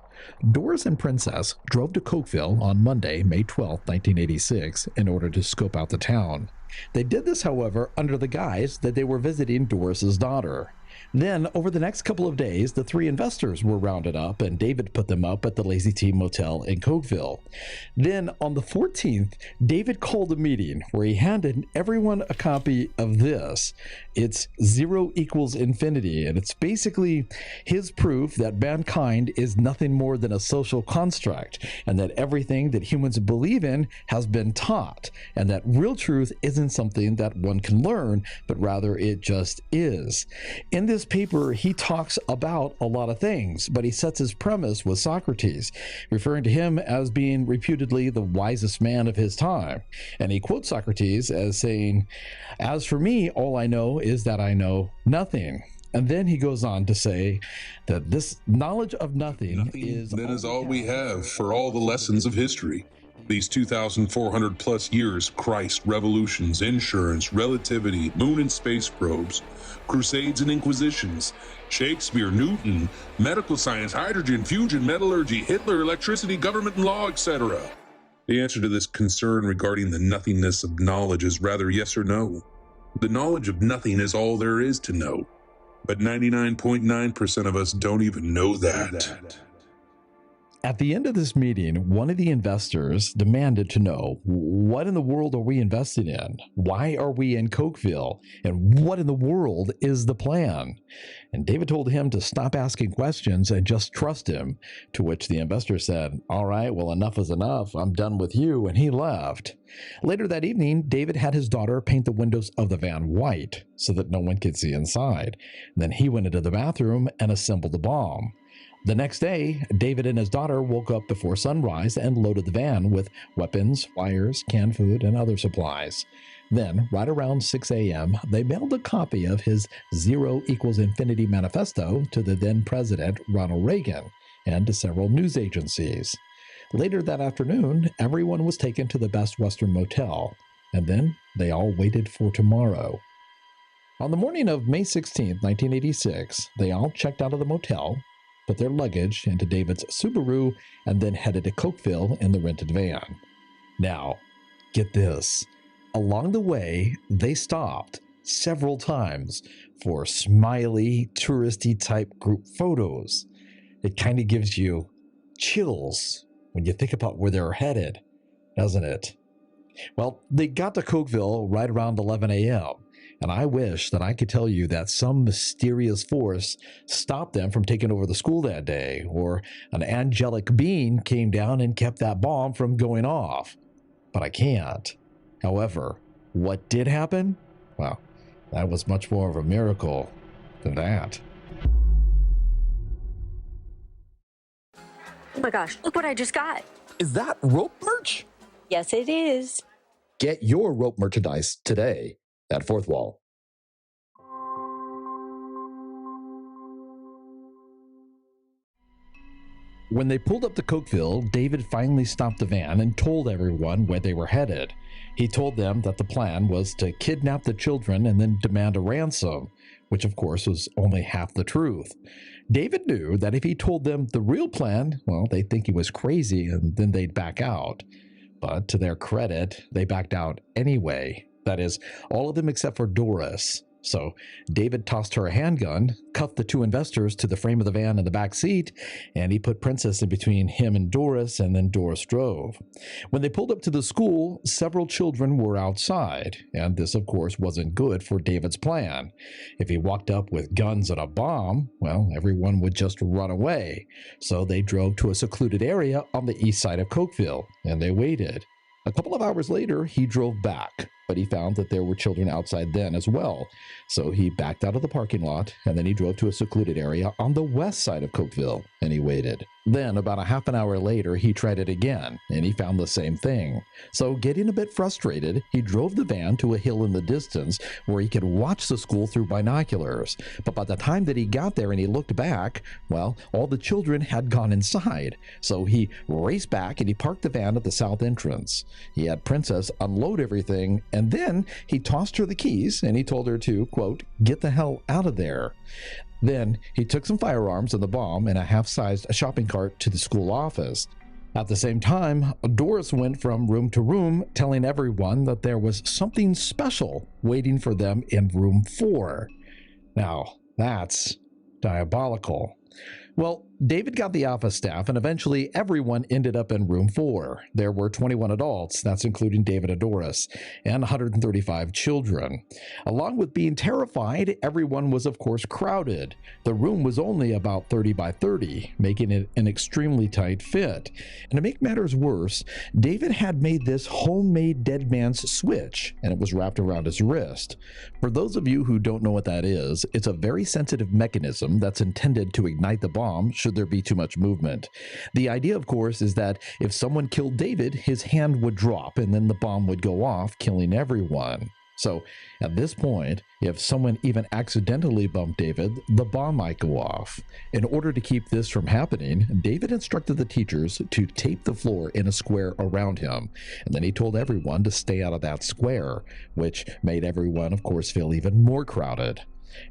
Doris and Princess drove to Cokeville on Monday, May 12, 1986, in order to scope out the town. They did this, however, under the guise that they were visiting Doris's daughter. Then, over the next couple of days, the 3 investors were rounded up and David put them up at the Lazy T Motel in Cokeville. Then, on the 14th, David called a meeting where he handed everyone a copy of this. It's 0 equals infinity, and it's basically his proof that mankind is nothing more than a social construct, and that everything that humans believe in has been taught, and that real truth isn't something that one can learn, but rather it just is. In this paper, he talks about a lot of things, but he sets his premise with Socrates, referring to him as being reputedly the wisest man of his time. And he quotes Socrates as saying, "As for me, all I know is that I know nothing." And then he goes on to say that this knowledge of nothing is all we have for all the lessons of history. These 2,400 plus years, Christ, revolutions, insurance, relativity, moon and space probes, crusades and inquisitions, Shakespeare, Newton, medical science, hydrogen, fusion, metallurgy, Hitler, electricity, government and law, etc. The answer to this concern regarding the nothingness of knowledge is rather yes or no. The knowledge of nothing is all there is to know, but 99.9% of us don't even know that. At the end of this meeting, one of the investors demanded to know, what in the world are we investing in? Why are we in Cokeville? And what in the world is the plan? And David told him to stop asking questions and just trust him, to which the investor said, "All right, well, enough is enough. I'm done with you," and he left. Later that evening, David had his daughter paint the windows of the van white so that no one could see inside. Then he went into the bathroom and assembled the bomb. The next day, David and his daughter woke up before sunrise and loaded the van with weapons, wires, canned food, and other supplies. Then, right around 6 a.m., they mailed a copy of his 0 equals infinity manifesto to the then president, Ronald Reagan, and to several news agencies. Later that afternoon, everyone was taken to the Best Western Motel, and then they all waited for tomorrow. On the morning of May 16, 1986, they all checked out of the motel, put their luggage into David's Subaru, and then headed to Cokeville in the rented van. Now, get this. Along the way, they stopped several times for smiley, touristy type group photos. It kind of gives you chills when you think about where they're headed, doesn't it? Well, they got to Cokeville right around 11 a.m., and I wish that I could tell you that some mysterious force stopped them from taking over the school that day, or an angelic being came down and kept that bomb from going off. But I can't. However, what did happen? Well, that was much more of a miracle than that. Oh my gosh, look what I just got. Is that rope merch? Yes, it is. Get your rope merchandise today at Fourth Wall. When they pulled up to Cokeville, David finally stopped the van and told everyone where they were headed. He told them that the plan was to kidnap the children and then demand a ransom, which of course was only half the truth. David knew that if he told them the real plan, well, they'd think he was crazy and then they'd back out. But to their credit, they backed out anyway. That is, all of them except for Doris. So David tossed her a handgun, cuffed the two investors to the frame of the van in the back seat, and he put Princess in between him and Doris, and then Doris drove. When they pulled up to the school, several children were outside, and this, of course, wasn't good for David's plan. If he walked up with guns and a bomb, well, everyone would just run away. So they drove to a secluded area on the east side of Cokeville, and they waited. A couple of hours later, he drove back, but he found that there were children outside then as well. So he backed out of the parking lot, and then he drove to a secluded area on the west side of Cokeville, and he waited. Then, about a half an hour later, he tried it again, and he found the same thing. So, getting a bit frustrated, he drove the van to a hill in the distance where he could watch the school through binoculars. But by the time that he got there and he looked back, well, all the children had gone inside. So he raced back and he parked the van at the south entrance. He had Princess unload everything, and then he tossed her the keys and he told her to, quote, "get the hell out of there." Then he took some firearms and the bomb and a half-sized shopping cart to the school office. At the same time, Doris went from room to room telling everyone that there was something special waiting for them in room 4. Now, that's diabolical. Well, David got the office staff, and eventually everyone ended up in room 4. There were 21 adults, that's including David and Doris, and 135 children. Along with being terrified, everyone was of course crowded. The room was only about 30 by 30, making it an extremely tight fit. And to make matters worse, David had made this homemade dead man's switch, and it was wrapped around his wrist. For those of you who don't know what that is, it's a very sensitive mechanism that's intended to ignite the bomb should there be too much movement. The idea, of course, is that if someone killed David, his hand would drop and then the bomb would go off, killing everyone. So at this point, if someone even accidentally bumped David, the bomb might go off. In order to keep this from happening, David instructed the teachers to tape the floor in a square around him, and then he told everyone to stay out of that square, which made everyone, of course, feel even more crowded.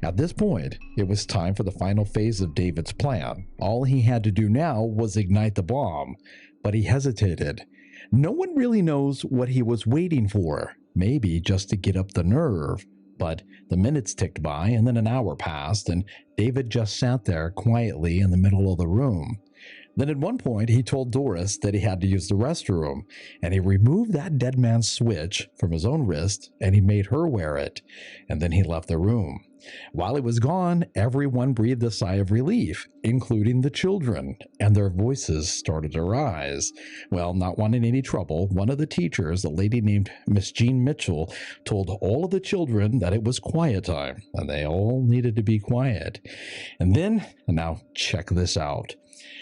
At this point, it was time for the final phase of David's plan. All he had to do now was ignite the bomb, but he hesitated. No one really knows what he was waiting for, maybe just to get up the nerve. But the minutes ticked by, and then an hour passed, and David just sat there quietly in the middle of the room. Then at one point, he told Doris that he had to use the restroom, and he removed that dead man's switch from his own wrist, and he made her wear it, and then he left the room. While he was gone, everyone breathed a sigh of relief, including the children, and their voices started to rise. Well, not wanting any trouble, one of the teachers, a lady named Miss Jean Mitchell, told all of the children that it was quiet time, and they all needed to be quiet. And then, now check this out,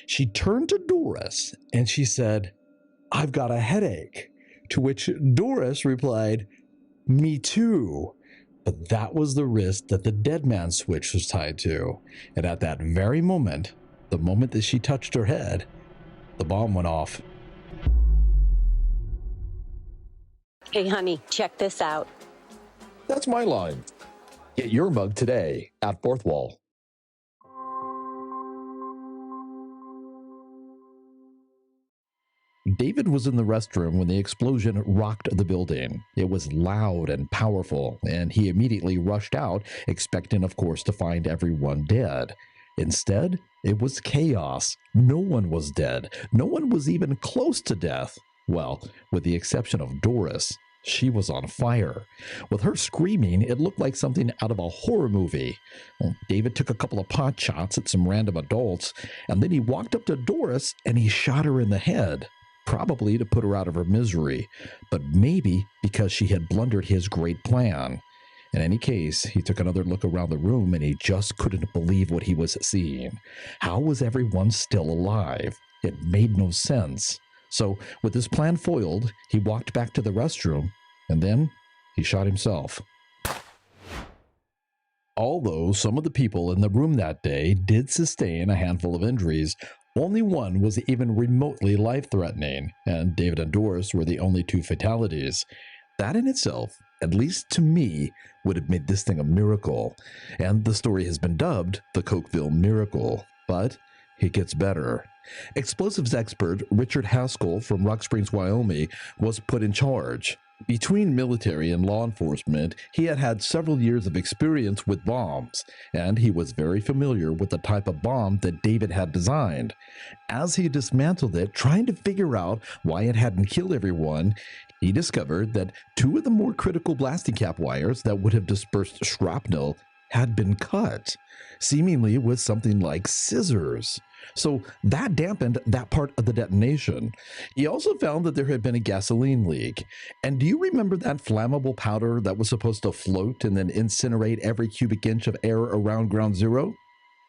she turned to Doris and she said, "I've got a headache," to which Doris replied, "Me too." But that was the wrist that the dead man's switch was tied to. And at that very moment, the moment that she touched her head, the bomb went off. Hey, honey, check this out. That's my line. Get your mug today at Fourth Wall. David was in the restroom when the explosion rocked the building. It was loud and powerful, and he immediately rushed out, expecting, of course, to find everyone dead. Instead, it was chaos. No one was dead. No one was even close to death. Well, with the exception of Doris. She was on fire. With her screaming, it looked like something out of a horror movie. Well, David took a couple of pot shots at some random adults, and then he walked up to Doris and he shot her in the head. Probably to put her out of her misery, but maybe because she had blundered his great plan. In any case, he took another look around the room and he just couldn't believe what he was seeing. How was everyone still alive? It made no sense. So, with his plan foiled, he walked back to the restroom, and then he shot himself. Although some of the people in the room that day did sustain a handful of injuries, only one was even remotely life-threatening, and David and Doris were the only two fatalities. That in itself at least to me, would have made this thing a miracle. And the story has been dubbed the Cokeville Miracle. But it gets better. Explosives expert Richard Haskell from Rock Springs, Wyoming, was put in charge. Between military and law enforcement, he had had several years of experience with bombs, and he was very familiar with the type of bomb that David had designed. As he dismantled it, trying to figure out why it hadn't killed everyone, he discovered that two of the more critical blasting cap wires that would have dispersed shrapnel had been cut, seemingly with something like scissors. So that dampened that part of the detonation. He also found that there had been a gasoline leak. And do you remember that flammable powder that was supposed to float and then incinerate every cubic inch of air around ground zero?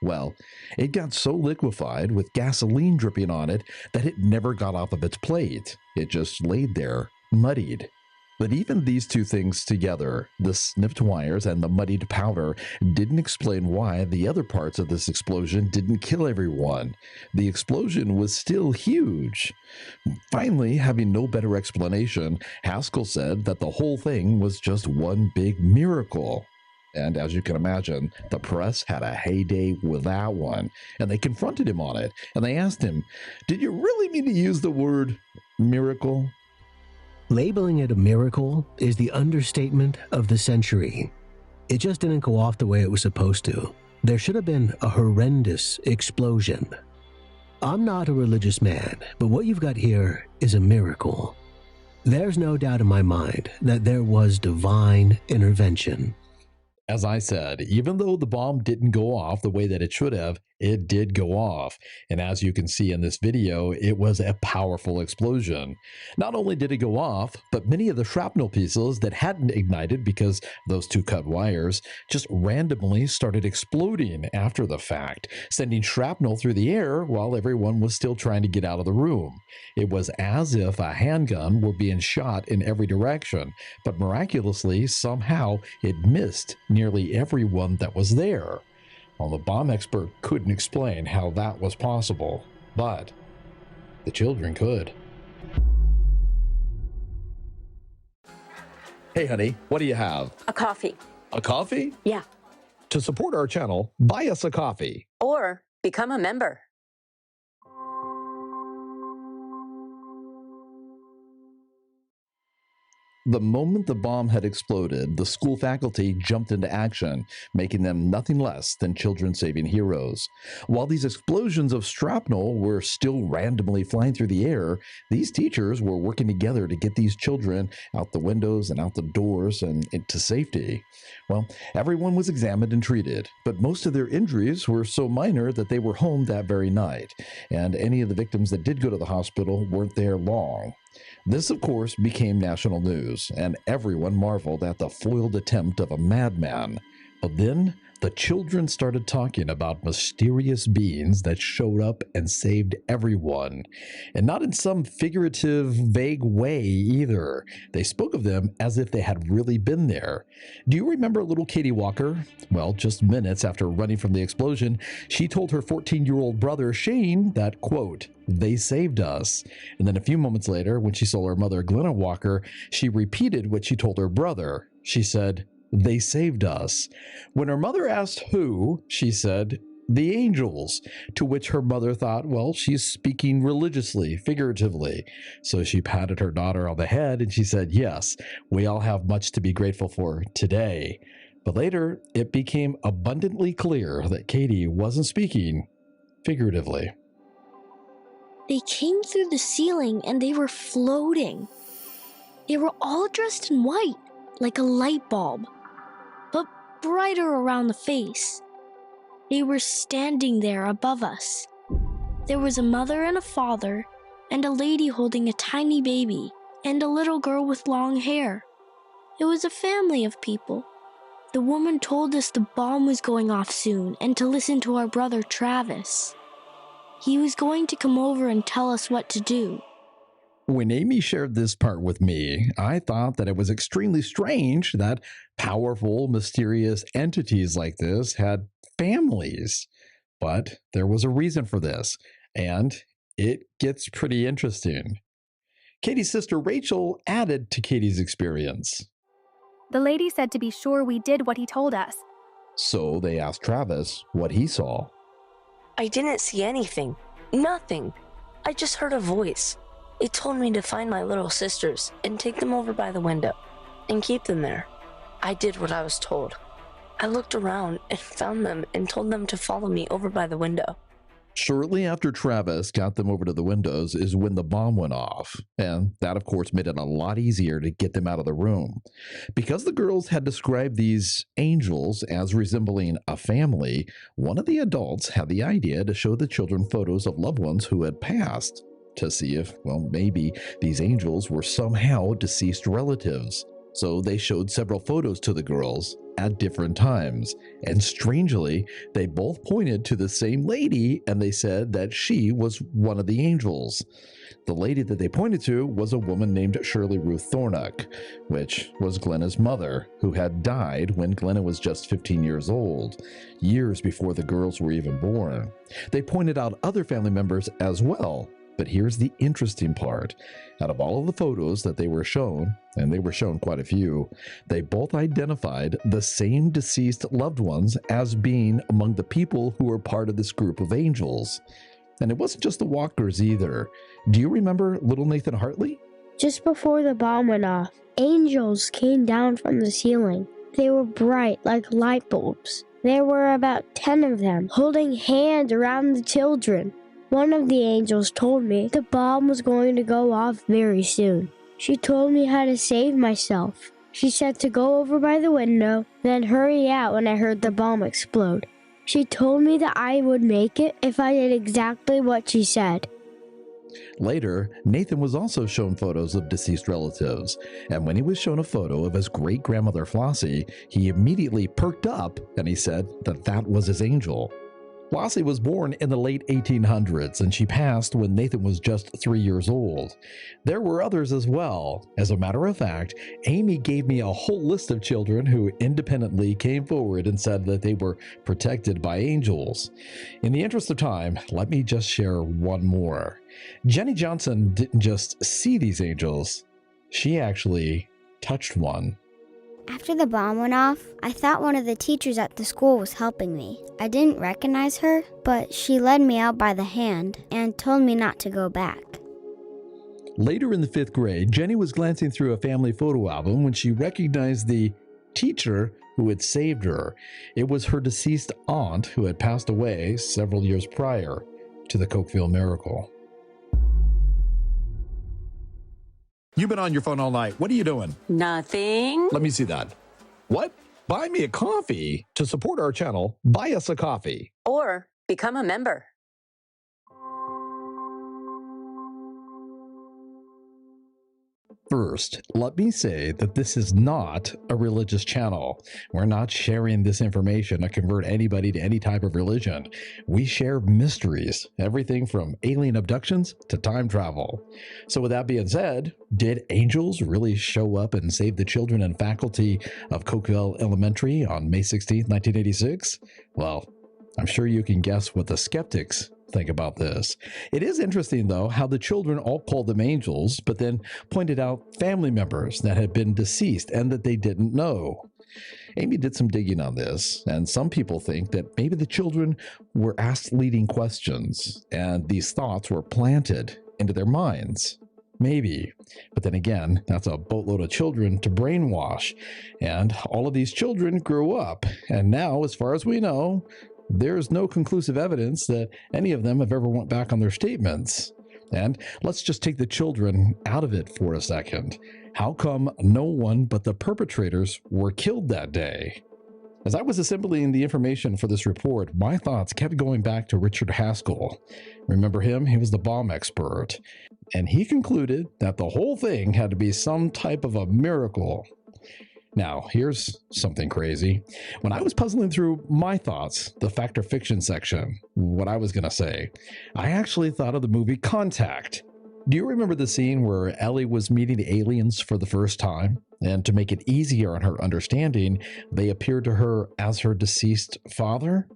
Well, it got so liquefied with gasoline dripping on it that it never got off of its plate. It just laid there, muddied. But even these two things together, the snipped wires and the muddied powder, didn't explain why the other parts of this explosion didn't kill everyone. The explosion was still huge. Finally, having no better explanation, Haskell said that the whole thing was just one big miracle. And as you can imagine, the press had a heyday with that one, and they confronted him on it, and they asked him, "Did you really mean to use the word miracle?" Labeling it a miracle is the understatement of the century. It just didn't go off the way it was supposed to. There should have been a horrendous explosion. I'm not a religious man, but what you've got here is a miracle. There's no doubt in my mind that there was divine intervention. As I said, even though the bomb didn't go off the way that it should have, it did go off. And as you can see in this video, it was a powerful explosion. Not only did it go off, but many of the shrapnel pieces that hadn't ignited because those two cut wires just randomly started exploding after the fact, sending shrapnel through the air while everyone was still trying to get out of the room. It was as if a handgun were being shot in every direction, but miraculously, somehow, it missed nearly everyone that was there. Well, the bomb expert couldn't explain how that was possible, but the children could. Hey, honey, what do you have? A coffee. A coffee? Yeah. To support our channel, buy us a coffee. Or become a member. The moment the bomb had exploded, the school faculty jumped into action, making them nothing less than children-saving heroes. While these explosions of shrapnel were still randomly flying through the air, these teachers were working together to get these children out the windows and out the doors and into safety. Well, everyone was examined and treated, but most of their injuries were so minor that they were home that very night, and any of the victims that did go to the hospital weren't there long. This, of course, became national news, and everyone marveled at the foiled attempt of a madman. But then, the children started talking about mysterious beings that showed up and saved everyone. And not in some figurative, vague way either. They spoke of them as if they had really been there. Do you remember little Katie Walker? Well, just minutes after running from the explosion, she told her 14-year-old brother Shane that, quote, "They saved us." And then a few moments later, when she saw her mother Glenna Walker, she repeated what she told her brother. She said, "They saved us." When her mother asked who, she said, "The angels," to which her mother thought, well, she's speaking religiously, figuratively. So she patted her daughter on the head and she said, "Yes, we all have much to be grateful for today." But later, it became abundantly clear that Katie wasn't speaking figuratively. They came through the ceiling and they were floating. They were all dressed in white, like a light bulb, but brighter around the face. They were standing there above us. There was a mother and a father, and a lady holding a tiny baby, and a little girl with long hair. It was a family of people. The woman told us the bomb was going off soon and to listen to our brother Travis. He was going to come over and tell us what to do. When Amy shared this part with me, I thought that it was extremely strange that powerful, mysterious entities like this had families. But there was a reason for this, and it gets pretty interesting. Katie's sister Rachel added to Katie's experience. The lady said to be sure we did what he told us. So they asked Travis what he saw. I didn't see anything. Nothing. I just heard a voice. It told me to find my little sisters and take them over by the window and keep them there. I did what I was told. I looked around and found them and told them to follow me over by the window. Shortly after Travis got them over to the windows is when the bomb went off, and that of course made it a lot easier to get them out of the room. Because the girls had described these angels as resembling a family, one of the adults had the idea to show the children photos of loved ones who had passed, to see if, well, maybe these angels were somehow deceased relatives. So they showed several photos to the girls at different times, and strangely, they both pointed to the same lady and they said that she was one of the angels. The lady that they pointed to was a woman named Shirley Ruth Thornock, which was Glenna's mother, who had died when Glenna was just 15 years old, years before the girls were even born. They pointed out other family members as well. But here's the interesting part. Out of all of the photos that they were shown, and they were shown quite a few, they both identified the same deceased loved ones as being among the people who were part of this group of angels. And it wasn't just the walkers either. Do you remember little Nathan Hartley? Just before the bomb went off, angels came down from the ceiling. They were bright like light bulbs. There were about 10 of them, holding hands around the children. One of the angels told me the bomb was going to go off very soon. She told me how to save myself. She said to go over by the window, then hurry out when I heard the bomb explode. She told me that I would make it if I did exactly what she said. Later, Nathan was also shown photos of deceased relatives, and when he was shown a photo of his great-grandmother Flossie, he immediately perked up and he said that that was his angel. Flossie was born in the late 1800s, and she passed when Nathan was just 3 years old. There were others as well. As a matter of fact, Amy gave me a whole list of children who independently came forward and said that they were protected by angels. In the interest of time, let me just share one more. Jenny Johnson didn't just see these angels, she actually touched one. After the bomb went off, I thought one of the teachers at the school was helping me. I didn't recognize her, but she led me out by the hand and told me not to go back. Later in the 5th grade, Jenny was glancing through a family photo album when she recognized the teacher who had saved her. It was her deceased aunt who had passed away several years prior to the Cokeville miracle. You've been on your phone all night. What are you doing? Nothing. Let me see that. What? Buy me a coffee. To support our channel, buy us a coffee. Or become a member. First, let me say that this is not a religious channel. We're not sharing this information to convert anybody to any type of religion. We share mysteries, everything from alien abductions to time travel. So with that being said, did angels really show up and save the children and faculty of Cokeville Elementary on May 16th, 1986? Well, I'm sure you can guess what the skeptics think about this. It is interesting, though, how the children all called them angels, but then pointed out family members that had been deceased and that they didn't know. Amy did some digging on this, and some people think that maybe the children were asked leading questions, and these thoughts were planted into their minds. Maybe. But then again, that's a boatload of children to brainwash. And all of these children grew up, and now, as far as we know, there's no conclusive evidence that any of them have ever went back on their statements. And let's just take the children out of it for a second. How come no one but the perpetrators were killed that day? As I was assembling the information for this report, my thoughts kept going back to Richard Haskell. Remember him? He was the bomb expert. And he concluded that the whole thing had to be some type of a miracle. Now, here's something crazy. When I was puzzling through my thoughts, the fact or fiction section, what I was going to say, I actually thought of the movie Contact. Do you remember the scene where Ellie was meeting the aliens for the first time? And to make it easier on her understanding, they appeared to her as her deceased father?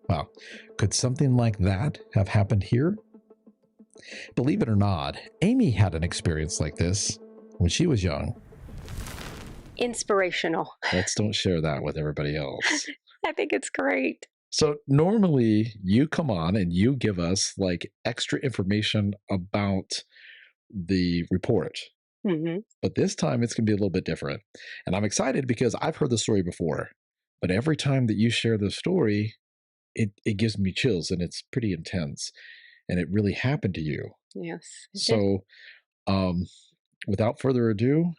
Well, could something like that have happened here? Believe it or not, Amy had an experience like this when she was young. Inspirational. Let's don't share that with everybody else. I think it's great. So normally you come on and you give us like extra information about the report. Mm-hmm. But this time it's going to be a little bit different. And I'm excited because I've heard the story before. But every time that you share the story, it gives me chills, and it's pretty intense. And it really happened to you. Yes. So without further ado,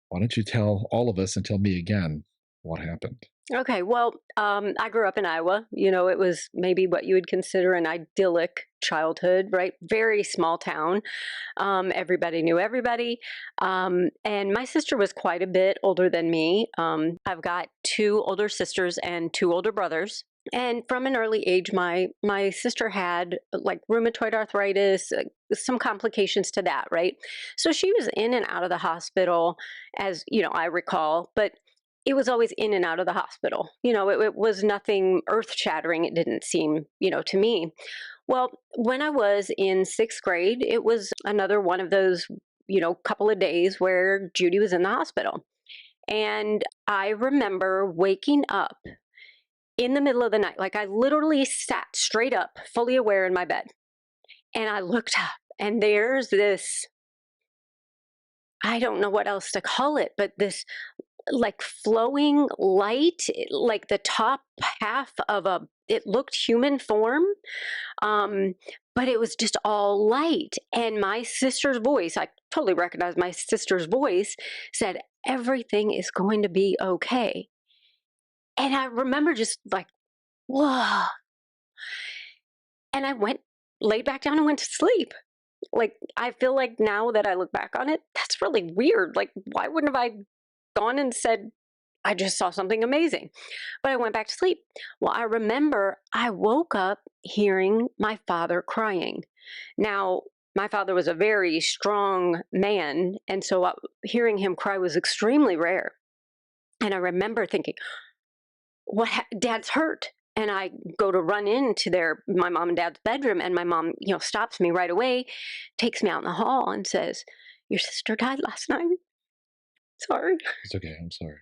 why don't you tell all of us and tell me again what happened? Okay, well, I grew up in Iowa. You know, it was maybe what you would consider an idyllic childhood, right? Very small town. Everybody knew everybody. And my sister was quite a bit older than me. I've got 2 older sisters and 2 older brothers. And from an early age, my sister had like rheumatoid arthritis, some complications to that, right? So she was in and out of the hospital, as you know, I recall, but it was always in and out of the hospital. You know, it was nothing earth-shattering, it didn't seem, you know, to me. Well, when I was in 6th grade, it was another one of those, you know, couple of days where Judy was in the hospital. And I remember waking up in the middle of the night, like I literally sat straight up, fully aware in my bed. And I looked up, and there's this, I don't know what else to call it, but this like flowing light, like the top half of it looked human form, but it was just all light. And my sister's voice, I totally recognized my sister's voice, said, "Everything is going to be okay." And I remember just like, whoa. And I laid back down and went to sleep. Like, I feel like now that I look back on it, that's really weird. Like, why wouldn't have I gone and said, I just saw something amazing? But I went back to sleep. Well, I remember I woke up hearing my father crying. Now, my father was a very strong man, and so hearing him cry was extremely rare. And I remember thinking, Dad's hurt. And I go to run into my mom and dad's bedroom, and my mom, you know, stops me right away, takes me out in the hall and says, "Your sister died last night." Sorry. It's okay. I'm sorry.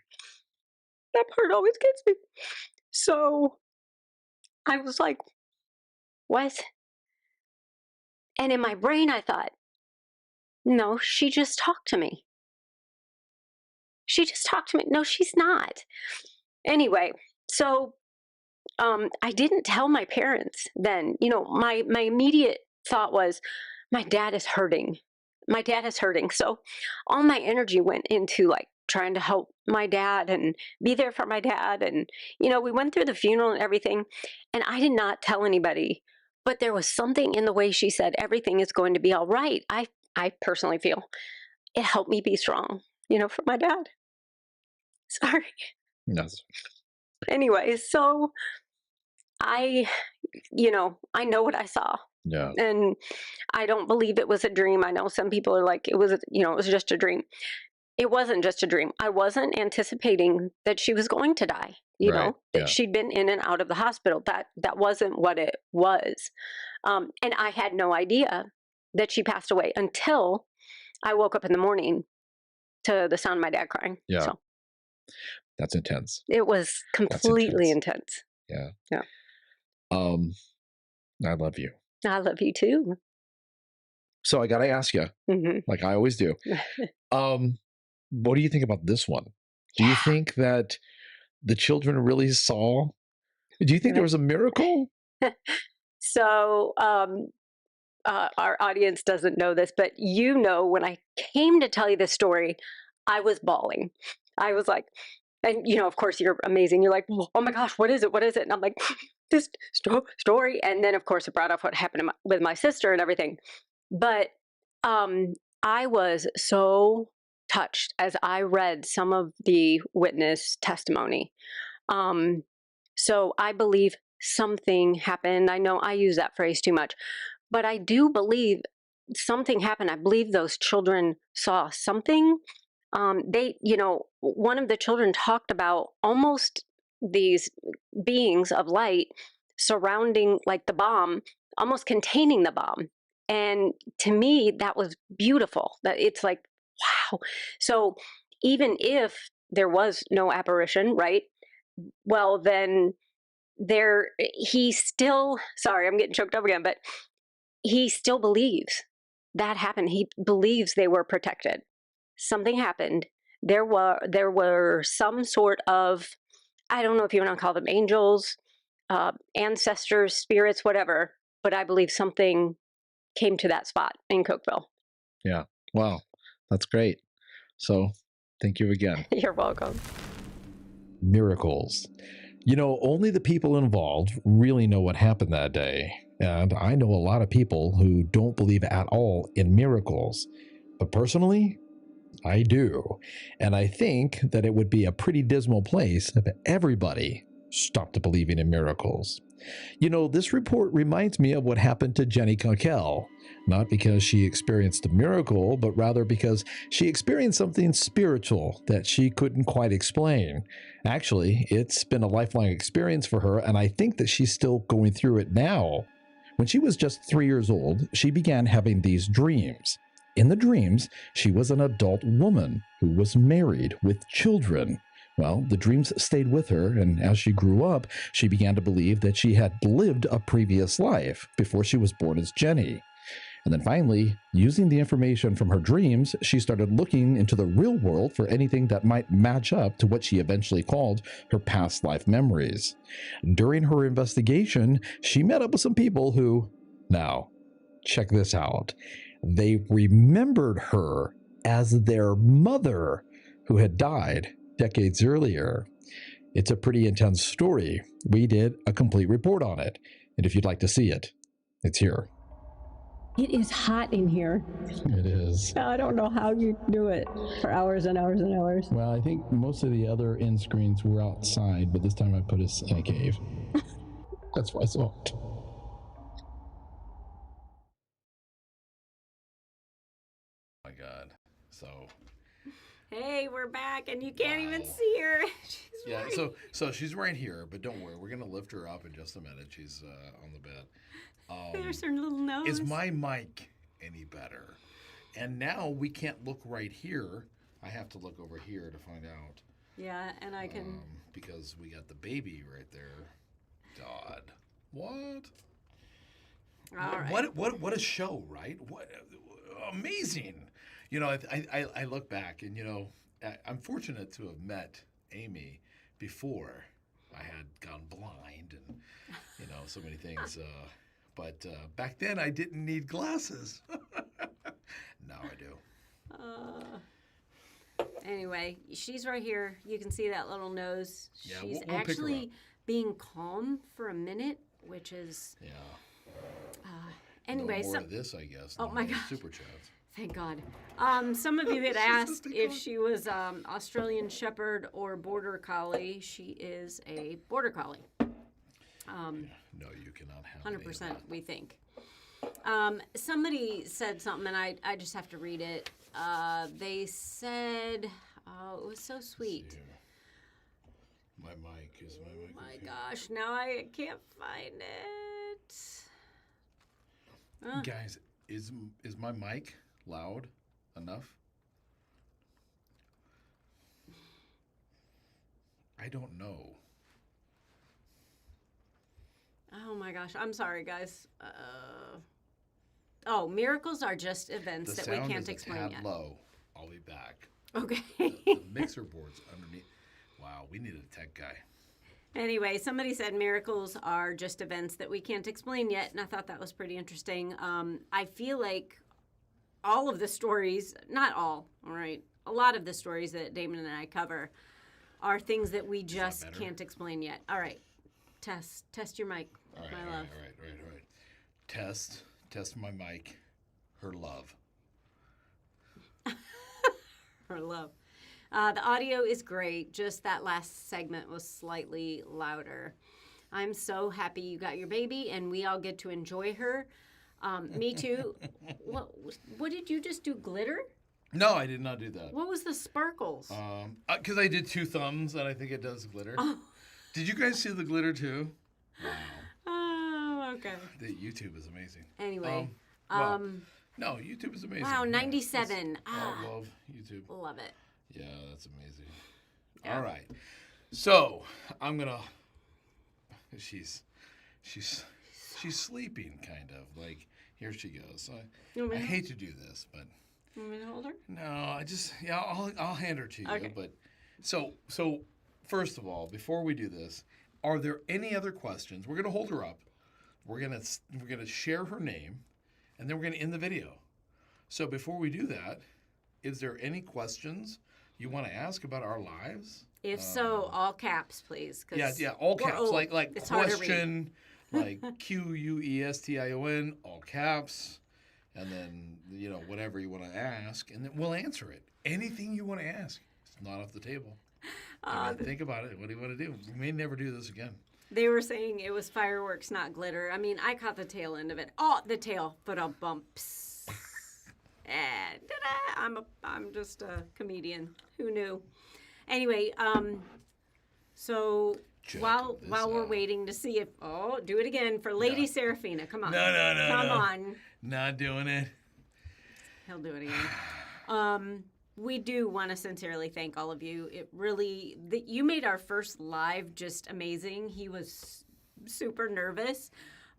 That part always gets me. So I was like, what? And in my brain, I thought, no, she just talked to me. She just talked to me. No, she's not. Anyway, so I didn't tell my parents then. You know, my immediate thought was, my dad is hurting. My dad is hurting. So all my energy went into like trying to help my dad and be there for my dad. And, you know, we went through the funeral and everything, and I did not tell anybody, but there was something in the way she said, everything is going to be all right. I personally feel it helped me be strong, you know, for my dad. Sorry. Yes. Anyway, so I know what I saw. Yeah. And I don't believe it was a dream. I know some people are like, it was just a dream. It wasn't just a dream. I wasn't anticipating that she was going to die, you know, that she'd been in and out of the hospital. That wasn't what it was. And I had no idea that she passed away until I woke up in the morning to the sound of my dad crying. Yeah. So that's intense. it was completely intense. Yeah. Yeah. I love you. I love you too. So I got to ask you, like I always do, what do you think about this one? Do you think that the children really saw? Do you think there was a miracle? So our audience doesn't know this, but you know, when I came to tell you this story, I was bawling. I was like, and you know, of course, you're amazing. You're like, oh my gosh, what is it? What is it? And I'm like, this story. And then, of course, it brought up what happened with my sister and everything. But I was so touched as I read some of the witness testimony. So I believe something happened. I know I use that phrase too much, but I do believe something happened. I believe those children saw something. One of the children talked about almost these beings of light surrounding like the bomb, almost containing the bomb. And to me, that was beautiful. That it's like, wow. So even if there was no apparition, right? Well, then he still, sorry, I'm getting choked up again, but he still believes that happened. He believes they were protected. Something happened. There were some sort of, I don't know if you want to call them angels, ancestors, spirits, whatever, but I believe something came to that spot in Cokeville. Yeah. Wow. That's great. So thank you again. You're welcome. Miracles. You know, only the people involved really know what happened that day. And I know a lot of people who don't believe at all in miracles. But personally, I do. And I think that it would be a pretty dismal place if everybody stopped believing in miracles. You know, this report reminds me of what happened to Jenny Cockell. Not because she experienced a miracle, but rather because she experienced something spiritual that she couldn't quite explain. Actually, it's been a lifelong experience for her, and I think that she's still going through it now. When she was just 3 years old, she began having these dreams. In the dreams, she was an adult woman who was married with children. Well, the dreams stayed with her, and as she grew up, she began to believe that she had lived a previous life before she was born as Jenny. And then finally, using the information from her dreams, she started looking into the real world for anything that might match up to what she eventually called her past life memories. During her investigation, she met up with some people who, now, check this out, they remembered her as their mother who had died decades earlier. It's a pretty intense story. We did a complete report on it, and if you'd like to see it, it's here. It is hot in here. It is. I don't know how you do it for hours and hours and hours. Well, I think most of the other end screens were outside, but this time I put us in a cave. That's why I saw it. Oh my God. So. Hey, we're back, and you can't even see her. So she's right here, but don't worry, we're gonna lift her up in just a minute. She's on the bed. There's her little nose. Is my mic any better? And now we can't look right here. I have to look over here to find out. Yeah, and I can. Because we got the baby right there. God, what? All right. What a show, right? What amazing. You know, I look back, and you know, I'm fortunate to have met Amy before I had gone blind, and you know, so many things. But back then, I didn't need glasses. Now I do. Anyway, she's right here. You can see that little nose. Yeah, she's we'll actually being calm for a minute, which is. Yeah. Anyway, no more of this, I guess. Oh my God. Super chats. Thank God. Some of you had asked if she was Australian Shepherd or Border Collie. She is a Border Collie. No, you cannot have 100%, we think. Somebody said something, and I just have to read it. They said, oh, it was so sweet. My mic is my mic. My gosh, now I can't find it. Guys, is my mic loud enough? I don't know. Oh my gosh, I'm sorry, guys. Miracles are just events that we can't explain yet. The sound is a tad low. I'll be back. Okay. The mixer board's underneath. Wow, we need a tech guy. Anyway, somebody said miracles are just events that we can't explain yet, and I thought that was pretty interesting. I feel like all of the stories, not all right, a lot of the stories that Damon and I cover are things that we just can't explain yet. All right, test your mic, all right, my love. All right. Test my mic. Her love. Her love. The audio is great. Just that last segment was slightly louder. I'm so happy you got your baby, and we all get to enjoy her. Me too. What did you just do? Glitter? No, I did not do that. What was the sparkles? Because I did 2 thumbs, and I think it does glitter. Oh. Did you guys see the glitter too? Wow. Oh, okay. The YouTube is amazing. Anyway. No, YouTube is amazing. Wow, 97. I love YouTube. Love it. Yeah, that's amazing. All right. So I'm gonna. She's sleeping, kind of. Like, here she goes. I hate to do this, but. You want me to hold her? No, I'll hand her to you. Okay. But so first of all, before we do this, are there any other questions? We're gonna hold her up. We're gonna share her name, and then we're gonna end the video. So before we do that, is there any questions you want to ask about our lives? If so, all caps, please. Yeah, all caps. Old. Like It's hard to read. question, like QUESTION, all caps, and then whatever you want to ask, and then we'll answer it. Anything you want to ask, it's not off the table. Think about it. What do you want to do? We may never do this again. They were saying it was fireworks, not glitter. I mean, I caught the tail end of it. Oh, the tail, but a bumps. And I'm just a comedian. Who knew? Anyway, so while we're waiting to see if do it again for Lady Serafina. Come on. No. Come on. Not doing it. He'll do it again. We do want to sincerely thank all of you. It really, you made our first live just amazing. He was super nervous.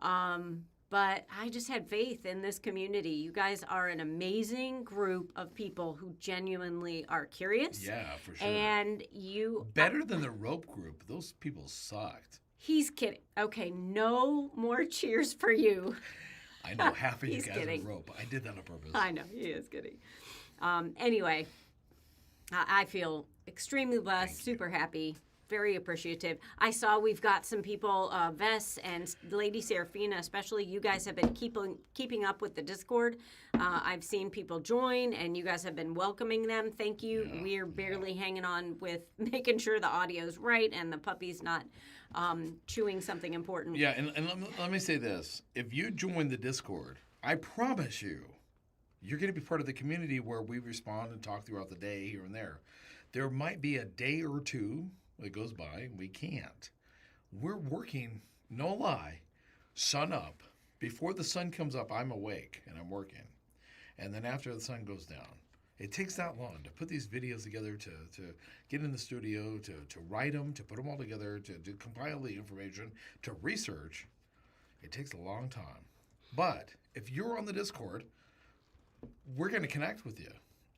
But I just had faith in this community. You guys are an amazing group of people who genuinely are curious. Yeah, for sure. And you... Better than the rope group. Those people sucked. He's kidding. Okay, no more cheers for you. I know, half of you He's guys kidding. are rope. I did that on purpose. I know, he is kidding. Anyway, I feel extremely blessed, super happy. Very appreciative. I saw we've got some people, Vess and Lady Serafina, especially. You guys have been keeping up with the Discord. I've seen people join, and you guys have been welcoming them. Thank you. We're barely hanging on with making sure the audio's right and the puppy's not chewing something important. Yeah, and let me say this. If you join the Discord, I promise you're going to be part of the community where we respond and talk throughout the day here and there. There might be a day or two that goes by, we can't. We're working, no lie, sun up. Before the sun comes up, I'm awake and I'm working. And then after the sun goes down, it takes that long to put these videos together, to get in the studio, to write them, to put them all together, to compile the information, to research. It takes a long time. But if you're on the Discord, we're going to connect with you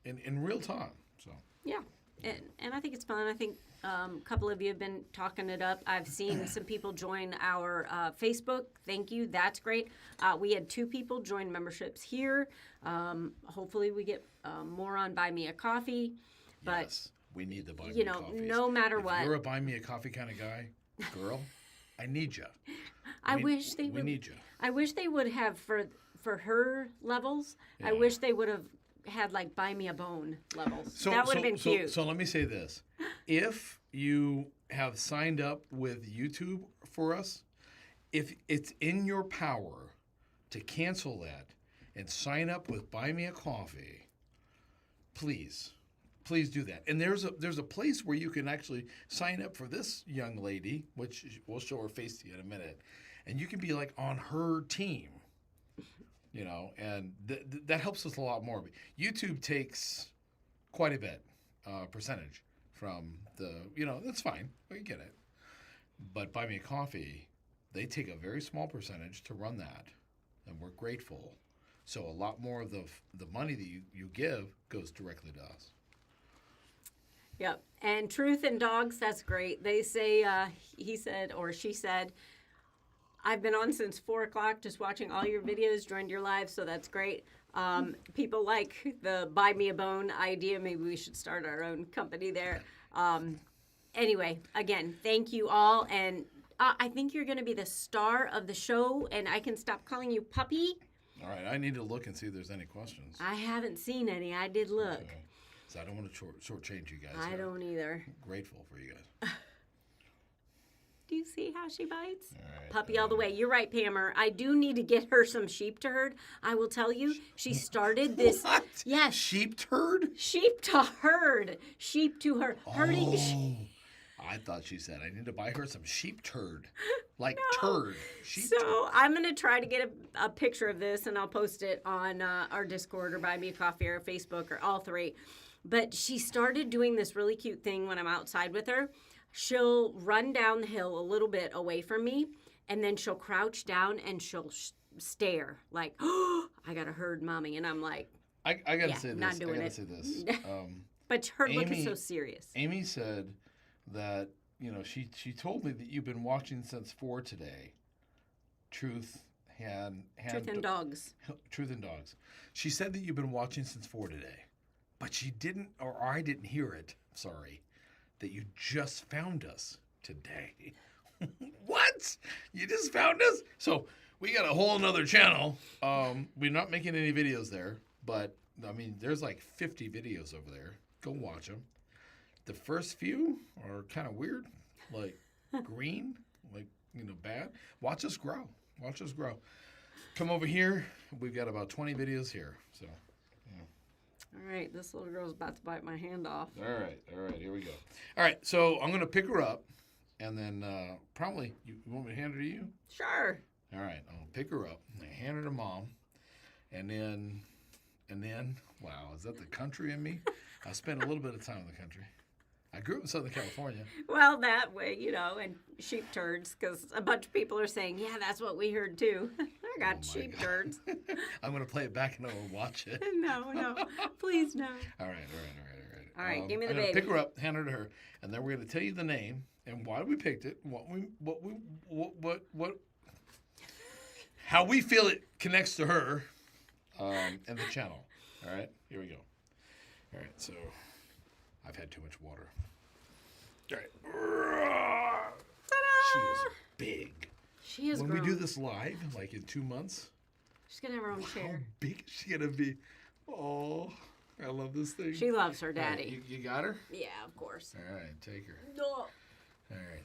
in real time. So yeah. And I think it's fun. I think a couple of you have been talking it up. I've seen some people join our Facebook. Thank you. That's great. We had 2 people join memberships here. Hopefully we get more on Buy Me a Coffee. But yes, we need the Buy Me a Coffee. No matter what. If you're a Buy Me a Coffee kind of guy, girl, I need you. We need you. I wish they would have for her levels. Yeah. I wish they would have had like Buy Me a Bone levels. That would have been cute. So let me say this. If you have signed up with YouTube for us, if it's in your power to cancel that and sign up with Buy Me a Coffee, please do that. And there's a place where you can actually sign up for this young lady, which we'll show her face to you in a minute, and you can be like on her team. And that helps us a lot more. YouTube takes quite a bit percentage from that's fine. We get it. But Buy Me a Coffee, they take a very small percentage to run that, and we're grateful. So a lot more of the money that you give goes directly to us. Yep. And Truth and Dogs, that's great. They say, he said or she said, I've been on since 4 o'clock just watching all your videos, joined your live, so that's great. People like the Buy Me a Bone idea. Maybe we should start our own company there. Anyway, again, thank you all. And I think you're going to be the star of the show, and I can stop calling you Puppy. All right, I need to look and see if there's any questions. I haven't seen any. I did look. Okay. So I don't want to shortchange you guys. I don't either. I'm grateful for you guys. Do you see how she bites? Right, Puppy all the way. You're right, Pammer. I do need to get her some sheep to herd. I will tell you, she started this. What? Yes. Sheep to herd? Sheep to herd. Sheep to herd. Herding. I thought she said, I need to buy her some sheep turd. Like turd. Sheep So I'm going to try to get a picture of this, and I'll post it on our Discord or Buy Me a Coffee or Facebook or all three. But she started doing this really cute thing when I'm outside with her. She'll run down the hill a little bit away from me, and then she'll crouch down and she'll stare like, oh, I got to herd mommy. And I'm like, I got to say this. Not doing I got it. to say this. But her look is so serious. Amy said that, she told me that you've been watching since 4 today. Truth and Dogs. Truth and Dogs. She said that you've been watching since 4 today, but she didn't, or I didn't hear it. Sorry, that you just found us today. What? You just found us? So we got a whole nother channel. We're not making any videos there, but I mean, there's like 50 videos over there. Go watch them. The first few are kind of weird, like green, like, bad. Watch us grow. Watch us grow. Come over here. We've got about 20 videos here. So, All right, this little girl's about to bite my hand off. All right, here we go. All right, so I'm going to pick her up, and then probably, you want me to hand her to you? Sure. All right, I'll pick her up, and hand her to Mom, and then, wow, is that the country in me? I spent a little bit of time in the country. I grew up in Southern California. Well, that way, and sheep turds, because a bunch of people are saying, yeah, that's what we heard too. I got sheep turds. I'm going to play it back and I will watch it. No, please no. All right. All right, give me the I'm gonna baby. Pick her up, hand her to her, and then we're going to tell you the name and why we picked it, how we feel it connects to her, and the channel. All right, here we go. All right, so I've had too much water. All right. She is big. She is When grown. we do this live, like in 2 months, She's going to have her own how chair. big is she going to be? Oh, I love this thing. She loves her All right, daddy. you got her? Yeah, of course. All right, take her. No. All right.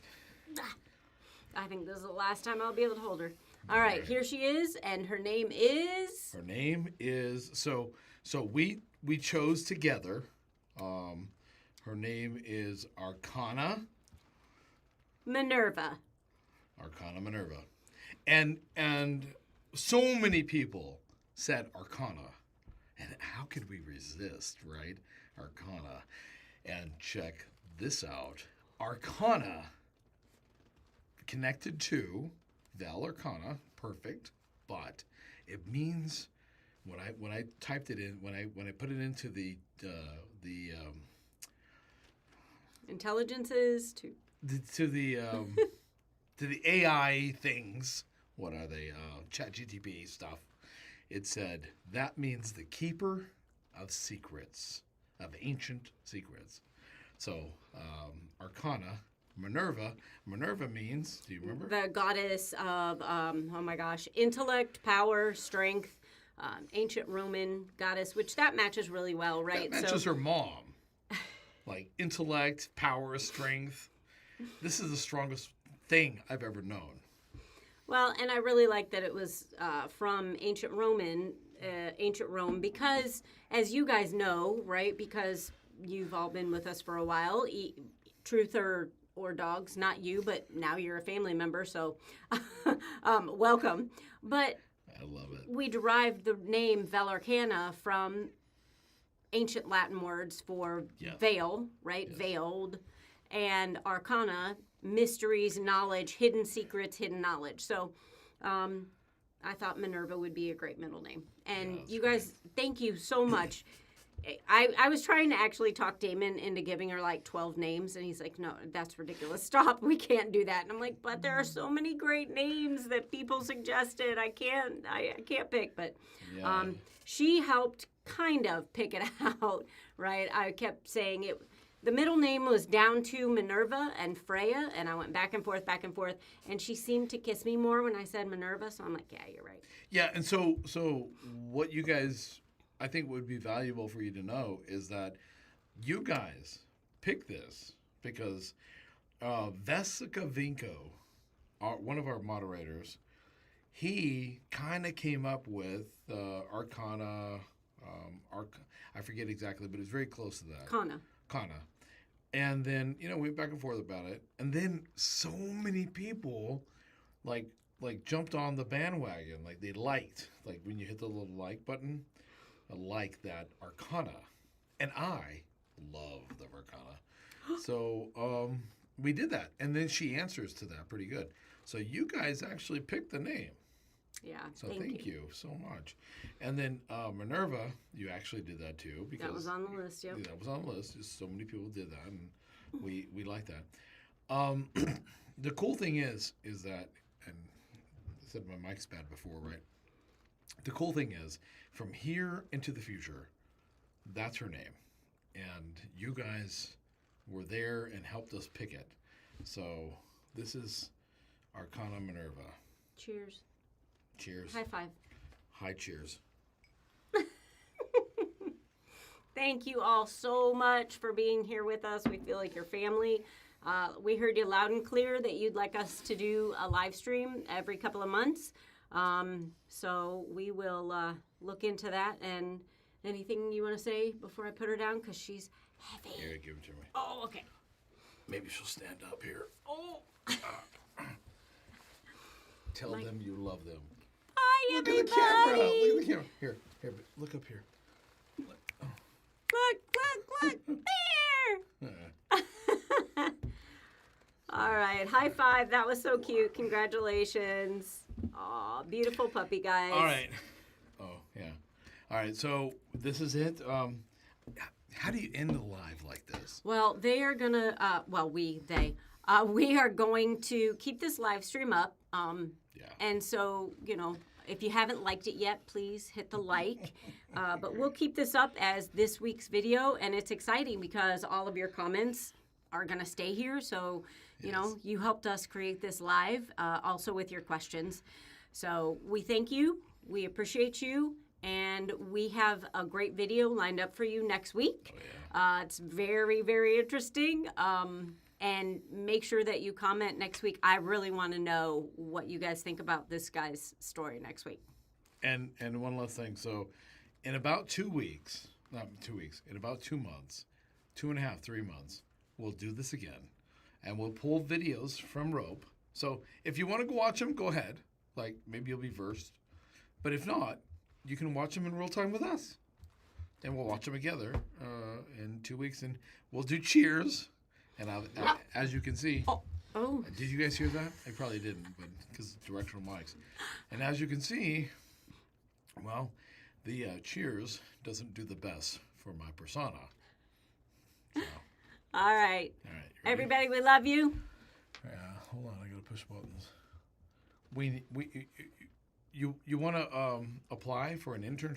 I think this is the last time I'll be able to hold her. All right, here she is, and her name is... Her name is, so we chose together. Her name is Arcana Minerva. Arcana Minerva. And so many people said Arcana. And how could we resist, right? Arcana. And check this out. Arcana connected to Velarcana, perfect, but it means when I typed it in, when I put it into the Intelligences to the AI things. What are they? ChatGTP stuff. It said that means the keeper of secrets, of ancient secrets. So Arcana, Minerva. Minerva means. Do you remember? the goddess of, intellect, power, strength, ancient Roman goddess, which that matches really well, right? That matches her mom. Like intellect, power, strength. This is the strongest thing I've ever known. Well, and I really like that it was from ancient Rome, because as you guys know, right, because you've all been with us for a while, truth or dogs, not you, but now you're a family member, so welcome. But I love it. We derived the name Velarcana from ancient Latin words for veil, right? Yes. Veiled, and arcana, mysteries, knowledge, hidden secrets, hidden knowledge. So I thought Minerva would be a great middle name. And you guys, thank you so much. I was trying to actually talk Damon into giving her like 12 names, and he's like, no, that's ridiculous. Stop. We can't do that. And I'm like, but there are so many great names that people suggested. I can't pick. But she helped kind of pick it out, right? I kept saying it. The middle name was down to Minerva and Freya, and I went back and forth, and she seemed to kiss me more when I said Minerva, so I'm like, yeah, you're right. Yeah, and so what you guys, I think would be valuable for you to know is that you guys picked this because Vesica Vinco, one of our moderators, he kind of came up with Arcana, I forget exactly, but it's very close to that. Kana. And then, we went back and forth about it. And then so many people like jumped on the bandwagon. Like they liked, like when you hit the little like button, I like that Arcana. And I love the Velarcana. So we did that. And then she answers to that pretty good. So you guys actually picked the name. Yeah, so thank you so much. And then Minerva, you actually did that too. Because that was on the list, yep. Yeah, that was on the list. Just so many people did that, and we like that. The cool thing is that, and I said my mic's bad before, right? The cool thing is, from here into the future, that's her name. And you guys were there and helped us pick it. So this is Arcana Minerva. Cheers. Cheers. High five. High cheers. Thank you all so much for being here with us. We feel like your family. We heard you loud and clear that you'd like us to do a live stream every couple of months. So we will look into that. And anything you want to say before I put her down? Because she's heavy. Here, give it to me. Oh, okay. Maybe she'll stand up here. Oh. Tell them you love them. Bye, Look everybody. at the camera. Look at the camera. Here, look up here. Look, there. All right, high five. That was so cute. Congratulations. Aw, beautiful puppy, guys. All right. Oh, yeah. All right, so this is it. How do you end a live like this? Well, they are going to, we are going to keep this live stream up. And so, if you haven't liked it yet, please hit the like. But we'll keep this up as this week's video, and it's exciting because all of your comments are going to stay here. So, you helped us create this live, also with your questions. So we thank you. We appreciate you. And we have a great video lined up for you next week. Oh, yeah. It's very, very interesting. And make sure that you comment next week. I really want to know what you guys think about this guy's story next week. And one last thing. So in about 2 weeks, in about 2 months, 2.5, 3 months, we'll do this again. And we'll pull videos from Rope. So if you want to go watch them, go ahead. Like, maybe you'll be versed. But if not, you can watch them in real time with us. And we'll watch them together in 2 weeks. And we'll do cheers. And as you can see, did you guys hear that? I probably didn't, but because it's directional mics. And as you can see, well, the cheers doesn't do the best for my persona. So. All right. Everybody, we love you. Yeah, hold on, I gotta push buttons. You want to apply for an internship?